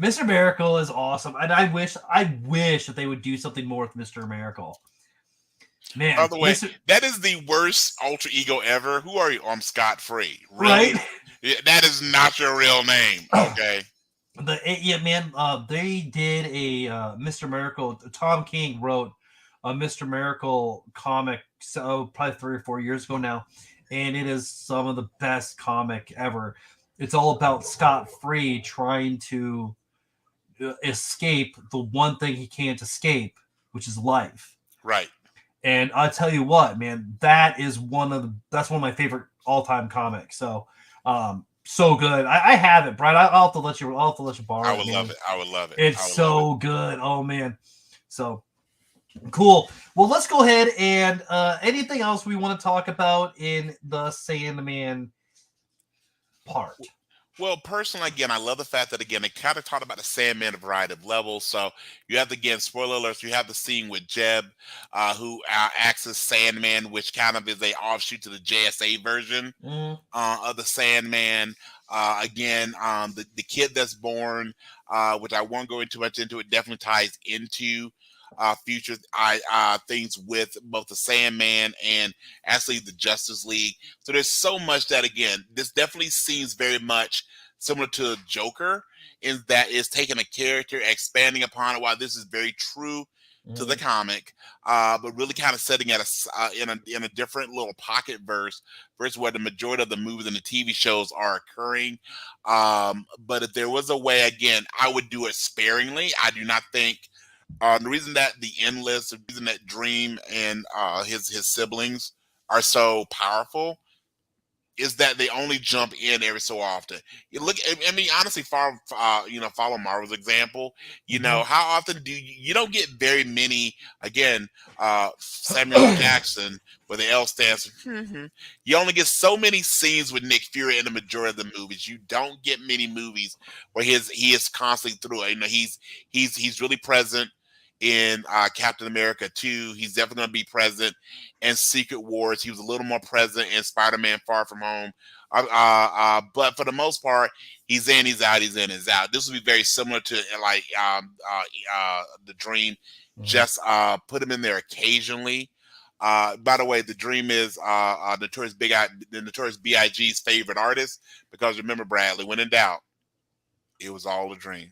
Mr. Miracle is awesome, and I wish that they would do something more with Mr. Miracle. Man, by the way, that is the worst alter ego ever. Who are you? I'm Scott Free. Really? Right? Yeah, that is not your real name. Okay. They did a Mr. Miracle. Tom King wrote a Mr. Miracle comic, so probably 3 or 4 years ago now, and it is some of the best comic ever. It's all about Scott Free trying to escape the one thing he can't escape, which is life. Right. And I'll tell you what, man, that's one of my favorite all-time comics. So, so good. I have it, Brian. I'll have to let you borrow it. I would love it. It's so good. Oh man. So cool. Well, let's go ahead and anything else we want to talk about in the Sandman part? Well, personally, again, I love the fact that, again, they kind of talked about the Sandman at a variety of levels. So you have, again, spoiler alerts, you have the scene with Jeb, who acts as Sandman, which kind of is a offshoot to the JSA version of the Sandman. Again, the kid that's born, which I won't go too much into, it definitely ties into future things with both the Sandman and actually the Justice League. So there's so much that, again, this definitely seems very much similar to Joker in that it's taking a character, expanding upon it, while this is very true to the comic, but really kind of setting at in a different little pocket verse where the majority of the movies and the TV shows are occurring. But if there was a way, again, I would do it sparingly. I do not think the reason that the Endless, the reason that Dream and his siblings are so powerful is that they only jump in every so often. You look, I mean, honestly, follow Marvel's example. You know, how often do you don't get very many? Again, Samuel Jackson, where the L stands for, you only get so many scenes with Nick Fury in the majority of the movies. You don't get many movies where he is constantly through it. You know, he's really present in Captain America 2. He's definitely going to be present in Secret Wars. He was a little more present in Spider-Man Far From Home. But for the most part, he's in, he's out, he's in, he's out. This would be very similar to like the Dream. Just put him in there occasionally. By the way, the Dream is Notorious B.I.G.'s favorite artist, because remember, Bradley, when in doubt, it was all a dream.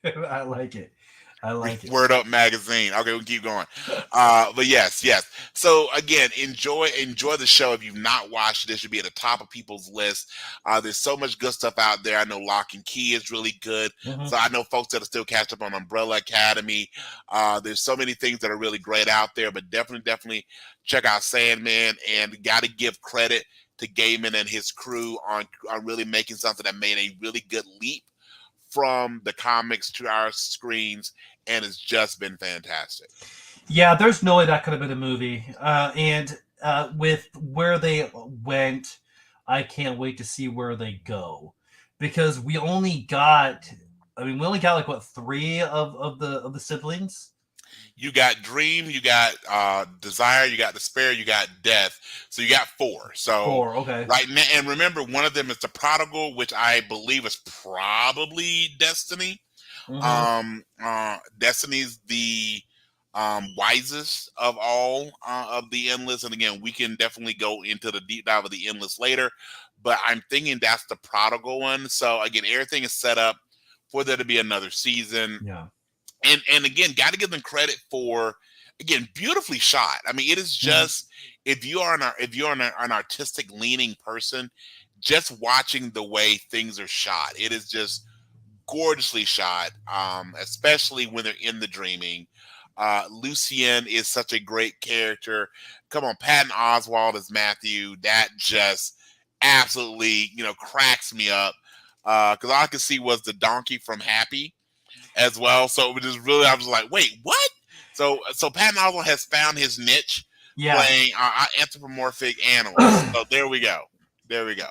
I like it. Word Up magazine. Okay, we'll keep going. But yes. So again, enjoy the show. If you've not watched it, it should be at the top of people's list. There's so much good stuff out there. I know Lock and Key is really good. So I know folks that are still catch up on Umbrella Academy. There's so many things that are really great out there, but definitely check out Sandman, and got to give credit to Gaiman and his crew on really making something that made a really good leap from the comics to our screens, and it's just been fantastic. Yeah, there's no way that could have been a movie. And with where they went, I can't wait to see where they go, because we only got like what, 3 of the siblings. You got Dream, you got Desire, you got Despair, you got Death. So you got 4. So 4, okay. Right now, and remember, one of them is the Prodigal, which I believe is probably Destiny. Destiny's the wisest of all of the Endless, and again, we can definitely go into the deep dive of the Endless later. But I'm thinking that's the Prodigal one. So again, everything is set up for there to be another season. Yeah. And again, got to give them credit for, again, beautifully shot. I mean, it is just, if you are an artistic leaning person, just watching the way things are shot, it is just gorgeously shot, especially when they're in the dreaming. Lucien is such a great character. Come on, Patton Oswalt as Matthew. That just absolutely, cracks me up. Because all I could see was the donkey from Happy as well. So it was really, I was like, wait, what? So Patton Oswalt has found his niche, playing anthropomorphic animals. So there we go.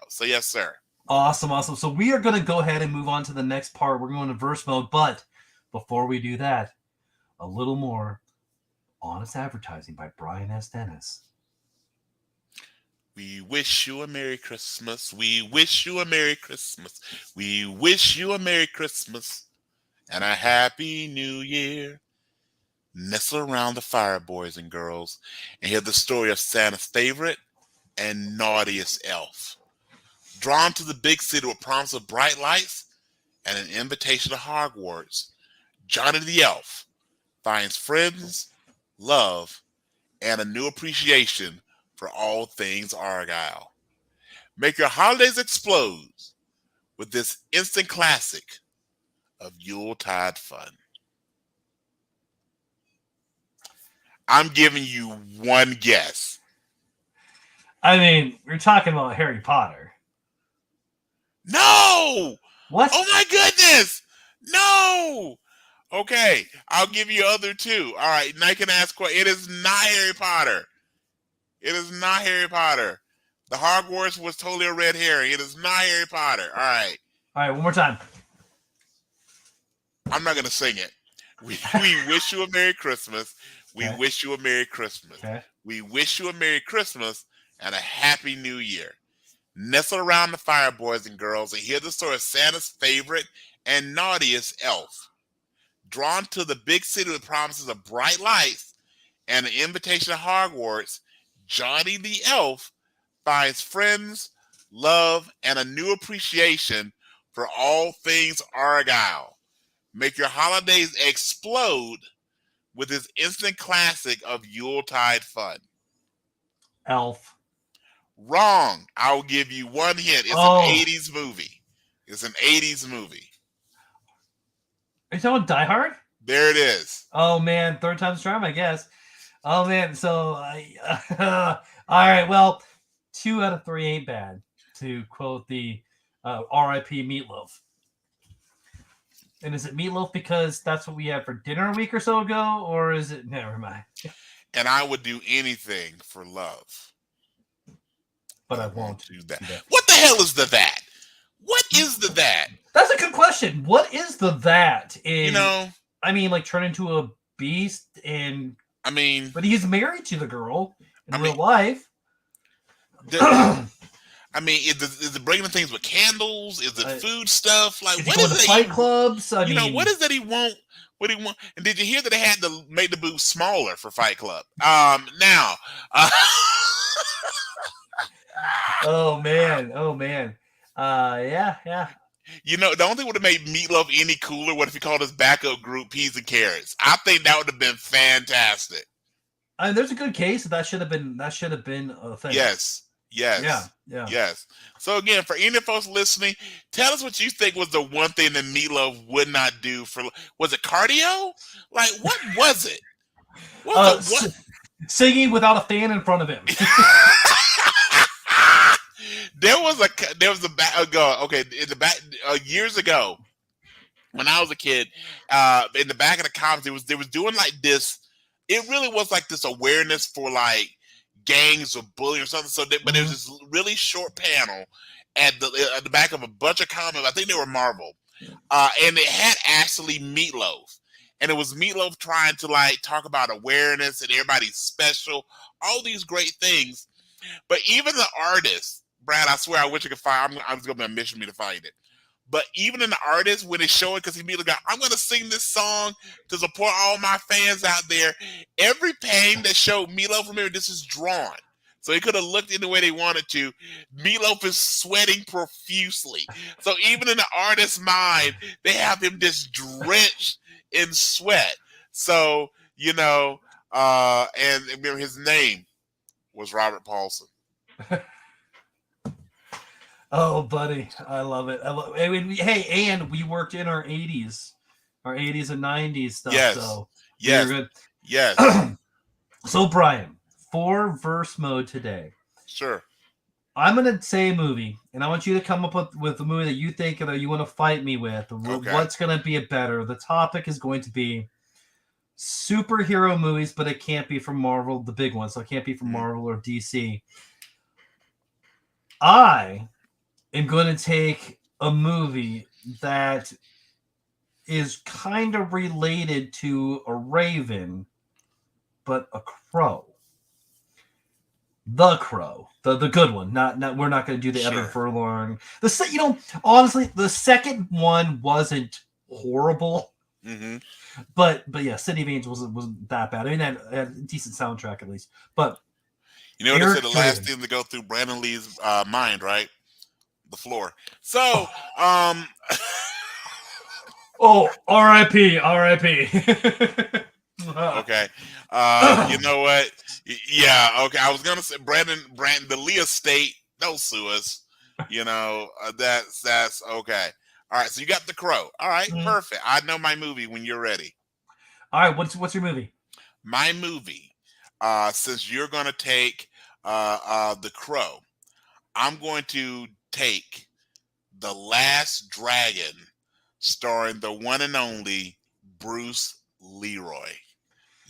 So yes, sir. Awesome. So we are going to go ahead and move on to the next part. We're going to verse mode, but before we do that, a little more Honest Advertising by Brian S. Dennis. We wish you a Merry Christmas. We wish you a Merry Christmas. We wish you a Merry Christmas and a Happy New Year. Nestle around the fire, boys and girls, and hear the story of Santa's favorite and naughtiest elf. Drawn to the big city with promise of bright lights and an invitation to Hogwarts, Johnny the Elf finds friends, love, and a new appreciation for all things Argyle. Make your holidays explode with this instant classic of Yuletide fun. I'm giving you one guess. I mean, we're talking about Harry Potter. No! What? Oh my goodness! No! Okay, I'll give you other two. All right, now you can ask what. It is not Harry Potter. It is not Harry Potter. The Hogwarts was totally a red herring. It is not Harry Potter. All right. All right, one more time. I'm not going to sing it. We wish you a Merry Christmas. We wish you a Merry Christmas. Okay. We wish you a Merry Christmas and a Happy New Year. Nestle around the fire, boys and girls, and hear the story of Santa's favorite and naughtiest elf. Drawn to the big city with promises of bright lights and an invitation to Hogwarts, Johnny the Elf finds friends, love, and a new appreciation for all things Argyle. Make your holidays explode with this instant classic of Yuletide fun. Elf. Wrong. I'll give you one hint. It's an 80s movie. It's an 80s movie. Are you talking about Die Hard? There it is. Oh, man. Third time's charm, I guess. Oh, man. So, all right. Well, 2 out of 3 ain't bad, to quote the R.I.P. Meatloaf. And is it meatloaf because that's what we had for dinner a week or so ago? Or is it... Never mind. And I would do anything for love. But I won't do that. What the hell is the that? What is the that? That's a good question. What is the that? I mean, like turn into a beast and... I mean... But he's married to the girl in real life. I mean, is it bringing things with candles? Is it food stuff? Like, what is it? Fight clubs? I mean, what is that he want? What he want? And did you hear that they had to make the booth smaller for Fight Club? Now. Oh man. Yeah. The only thing would have made Meatloaf any cooler. What if he called his backup group Peas and Carrots? I think that would have been fantastic. There's a good case that should have been a thing. Yes. Yeah. So again, for any folks listening, tell us what you think was the one thing that Meatloaf would not do for. Was it cardio? Like, what was it? What? Singing without a fan in front of him. There was years ago when I was a kid, in the back of the comics, they was doing like this. It really was like this awareness for like gangs or bullying or something. But there was this really short panel at the back of a bunch of comics. I think they were Marvel, and it had actually Meatloaf, and it was Meatloaf trying to like talk about awareness and everybody's special, all these great things. But even the artists, Brad, I swear, I wish I could find. I'm just gonna be a mission for me to find it. But even in the artist, when it's showing, because he immediately got, I'm going to sing this song to support all my fans out there. Every pane that showed Meatloaf, remember, this is drawn. So he could have looked in the way they wanted to. Meatloaf is sweating profusely. So even in the artist's mind, they have him just drenched in sweat. So, and remember, his name was Robert Paulson. Oh, buddy, I love it. And we worked in our 80s and 90s stuff. Yes. So yes. Good. Yes. So, Brian, 4-verse mode today. Sure. I'm going to say a movie, and I want you to come up with a movie that you think that you want to fight me with. Okay. What's going to be a better? The topic is going to be superhero movies, but it can't be from Marvel, the big one. So it can't be from Marvel or DC. I am going to take a movie that is kind of related to a raven, but a crow. The Crow, the good one. Not we're not going to do the Evan Furlong. Honestly, the second one wasn't horrible. Mm-hmm. But yeah, City of Angels wasn't that bad. I mean, it had a decent soundtrack at least. But you know what they said, the last thing to go through Brandon Lee's mind, right? The floor. So, oh, R.I.P. Okay. You know what? Yeah. Okay. I was gonna say Brandon, the Lee estate. Don't sue us. You know that's okay. All right. So you got The Crow. All right. Perfect. I know my movie when you're ready. All right. What's your movie? My movie. Since you're gonna take The Crow, I'm going to take The Last Dragon, starring the one and only Bruce Leroy.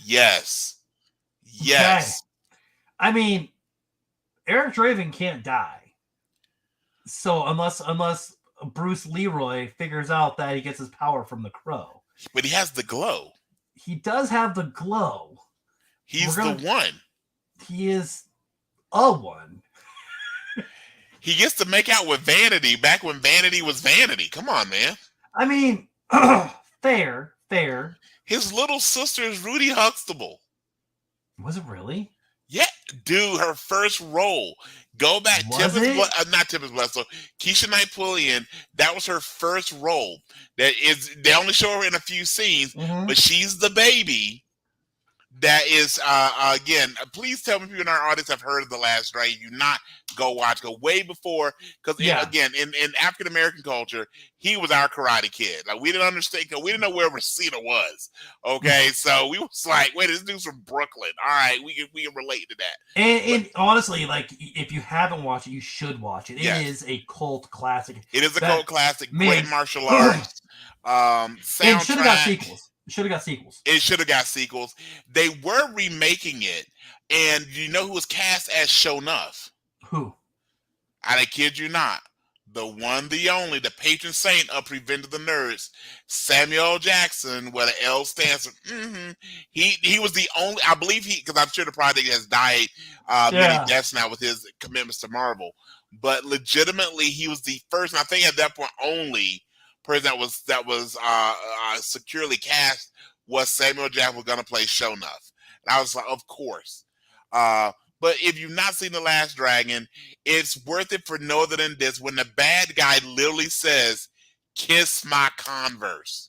Yes. Okay. I mean, Eric Draven can't die. So unless Bruce Leroy figures out that he gets his power from the Crow. But he has the glow. He does have the glow. He's the one. He is a one. He gets to make out with Vanity back when Vanity was Vanity. Come on, man. I mean, fair. His little sister is Rudy Huxtable. Was it really? Yeah, dude, her first role. Go back, not Tempest Blood. So Keisha Knight Pulliam, that was her first role. They only show her in a few scenes, but she's the baby. That is again. Please tell me people in our audience have heard of The Last Dragon. You not go watch. Go way before, because again, in African American culture, he was our Karate Kid. Like we didn't understand. We didn't know where Rosita was. Okay, so we was like, wait, this dude's from Brooklyn. All right, we can relate to that. And honestly, like if you haven't watched it, you should watch it. It is a cult classic. It is a cult classic. Great martial arts. Soundtrack. It should have got sequels. It should have got sequels. They were remaking it, and you know who was cast as Sho'nuff? Who? I kid you not. The one, the only, the patron saint of Pre-Venge of the Nerds, Samuel L. Jackson, where the L stands for. He was the only. I believe because I'm sure the project has died many deaths now with his commitments to Marvel. But legitimately, he was the first, and I think at that point only person that was securely cast was Samuel Jackson was going to play Sho'nuff. And I was like, of course. But if you've not seen The Last Dragon, it's worth it for no other than this. When the bad guy literally says, "Kiss my Converse."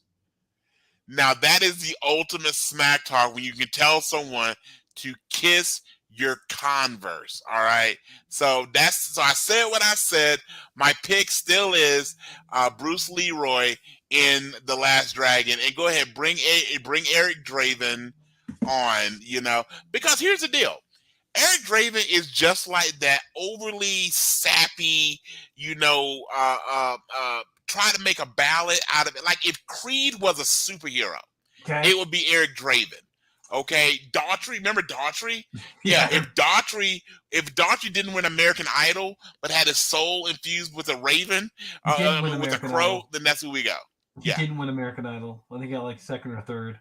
Now that is the ultimate smack talk when you can tell someone to kiss your Converse. All right. So I said what I said. My pick still is Bruce Leroy in The Last Dragon. And go ahead, bring Eric Draven on, because here's the deal. Eric Draven is just like that overly sappy, try to make a ballad out of it. Like if Creed was a superhero, it would be Eric Draven. Okay, Daughtry, remember Daughtry? Yeah, if Daughtry didn't win American Idol, but had his soul infused with a raven, with a crow, then that's who we go. He didn't win American Idol. I think he got like second or third.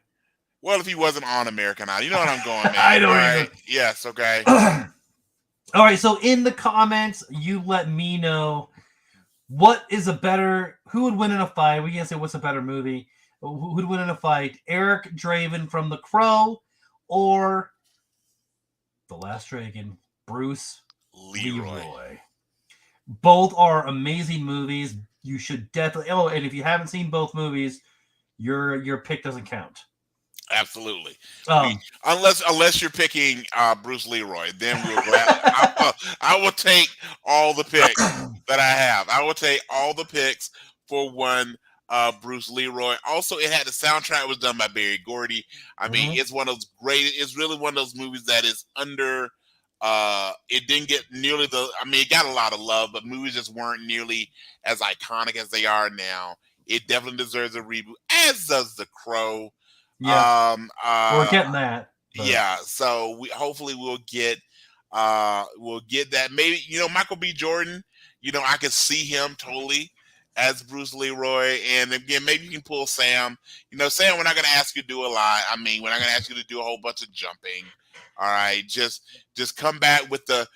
Well, if he wasn't on American Idol, you know what I'm going, man. I know. Right? Yes, okay. All right, so in the comments, you let me know who would win in a fight. We can say what's a better movie. Who'd win in a fight? Eric Draven from The Crow or The Last Dragon, Bruce Leroy. Both are amazing movies. You should definitely. Oh, and if you haven't seen both movies, your pick doesn't count. Absolutely. Unless you're picking Bruce Leroy, then we'll I will take all the picks that I have. I will take all the picks for one. Bruce Leroy. Also, it had the soundtrack was done by Barry Gordy. I mean, it's one of those great. It's really one of those movies that is under. It didn't get nearly it got a lot of love, but movies just weren't nearly as iconic as they are now. It definitely deserves a reboot, as does The Crow. Yeah, we're getting that. But. Yeah, so we'll get that. Maybe Michael B. Jordan. I could see him totally as Bruce Leroy, and again, maybe you can pull Sam. Sam, we're not going to ask you to do a lot. I mean, we're not going to ask you to do a whole bunch of jumping. All right, just come back with the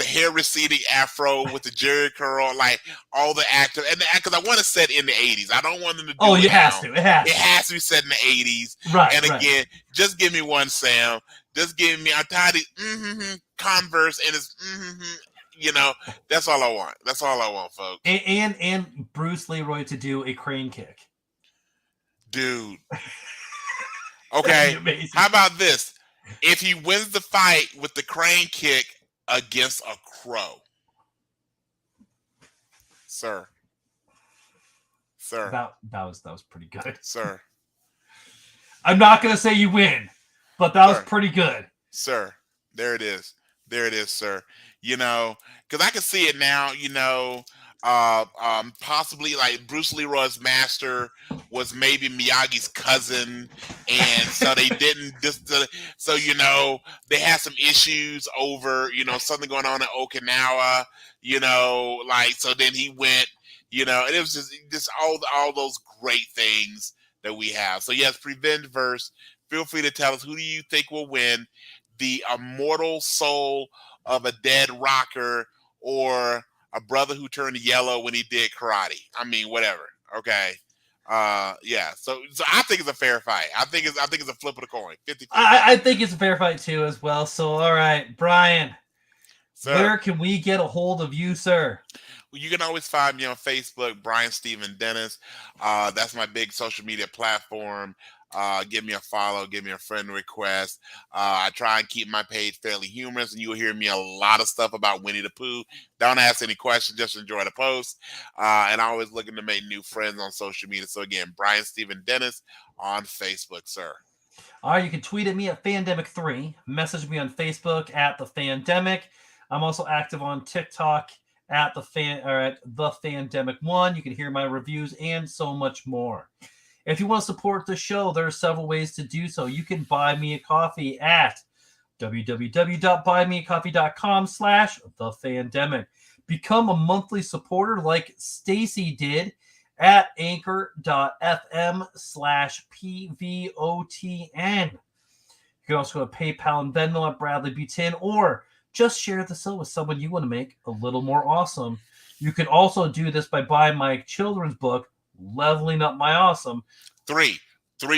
hair receding afro, with the jerry curl, like all the actors. And because I want to set in the 80s, I don't want them to do it it has now. to. It has It to. has to be set in the 80s. Right. And right. again, just give me one Sam. Just give me. I'm tired of Converse and it's you know. That's all I want. That's all I want, folks. And Bruce Leroy to do a crane kick. Dude. Okay. How about this? If he wins the fight with the crane kick against a crow. Sir. That was pretty good. Sir. I'm not going to say you win, but that was pretty good. Sir. There it is. There it is, sir. You know, because I can see it now, you know, possibly like Bruce Leroy's master was maybe Miyagi's cousin, and so they didn't so you know they had some issues over, you know, something going on in Okinawa, you know, like, so then he went, you know, and it was just all those great things that we have. So yes, Pre-Venge verse. Feel free to tell us, who do you think will win, the immortal soul of a dead rocker or a brother who turned yellow when he did karate? I mean, whatever. Okay. Yeah. So I think it's a fair fight. I think it's a flip of the coin. 50-50. I think it's a fair fight too, as well. So, all right, Brian, sir, where can we get a hold of you, sir? Well, you can always find me on Facebook, Brian Steven Dennis. That's my big social media platform. Give me a follow, give me a friend request. I try and keep my page fairly humorous, and you'll hear me a lot of stuff about Winnie the Pooh. Don't ask any questions, just enjoy the post. And I'm always looking to make new friends on social media. So again, Brian Steven Dennis on Facebook, sir. All right, you can tweet at me at Fandemic3. Message me on Facebook at the Fandemic. I'm also active on TikTok at the Fandemic1. You can hear my reviews and so much more. If you want to support the show, there are several ways to do so. You can buy me a coffee at www.buymeacoffee.com/thefandemic. Become a monthly supporter like Stacy did at anchor.fm/PVOTN. You can also go to PayPal and Venmo at Bradley B10, or just share the show with someone you want to make a little more awesome. You can also do this by buying my children's book, Leveling Up My Awesome. Three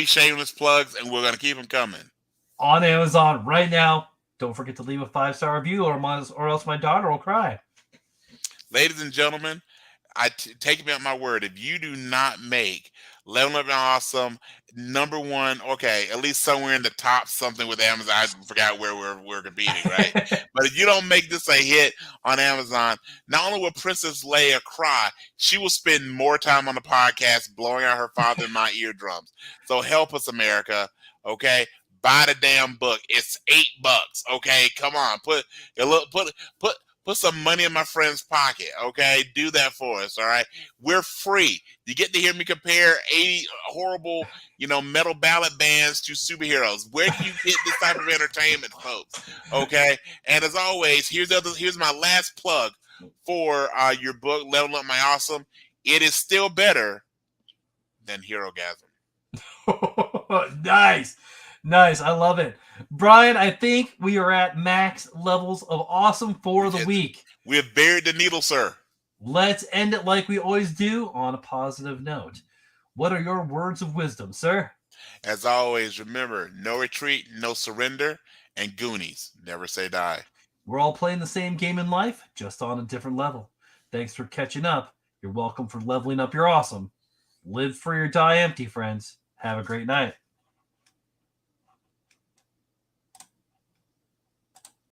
shameless plugs, and we're going to keep them coming. On Amazon right now. Don't forget to leave a 5-star review, or else my daughter will cry. Ladies and gentlemen, take me at my word. If you do not make Leveling Up My Awesome #1, okay, at least somewhere in the top something with Amazon. I forgot where we're competing, right? But if you don't make this a hit on Amazon, not only will Princess Leia cry, she will spend more time on the podcast blowing out her father in my eardrums. So help us, America, okay? Buy the damn book. It's $8, okay? Come on, put some money in my friend's pocket, okay? Do that for us, all right? We're free. You get to hear me compare 80 horrible, metal ballad bands to superheroes. Where can you get this type of entertainment, folks? Okay? And as always, here's my last plug for your book, Level Up My Awesome. It is still better than Herogasm. Nice. I love it. Brian, I think we are at max levels of awesome for the week. We have buried the needle, sir. Let's end it like we always do, on a positive note. What are your words of wisdom, sir? As always, remember, no retreat, no surrender, and Goonies, never say die. We're all playing the same game in life, just on a different level. Thanks for catching up. You're welcome for leveling up your awesome. Live free or die empty, friends. Have a great night.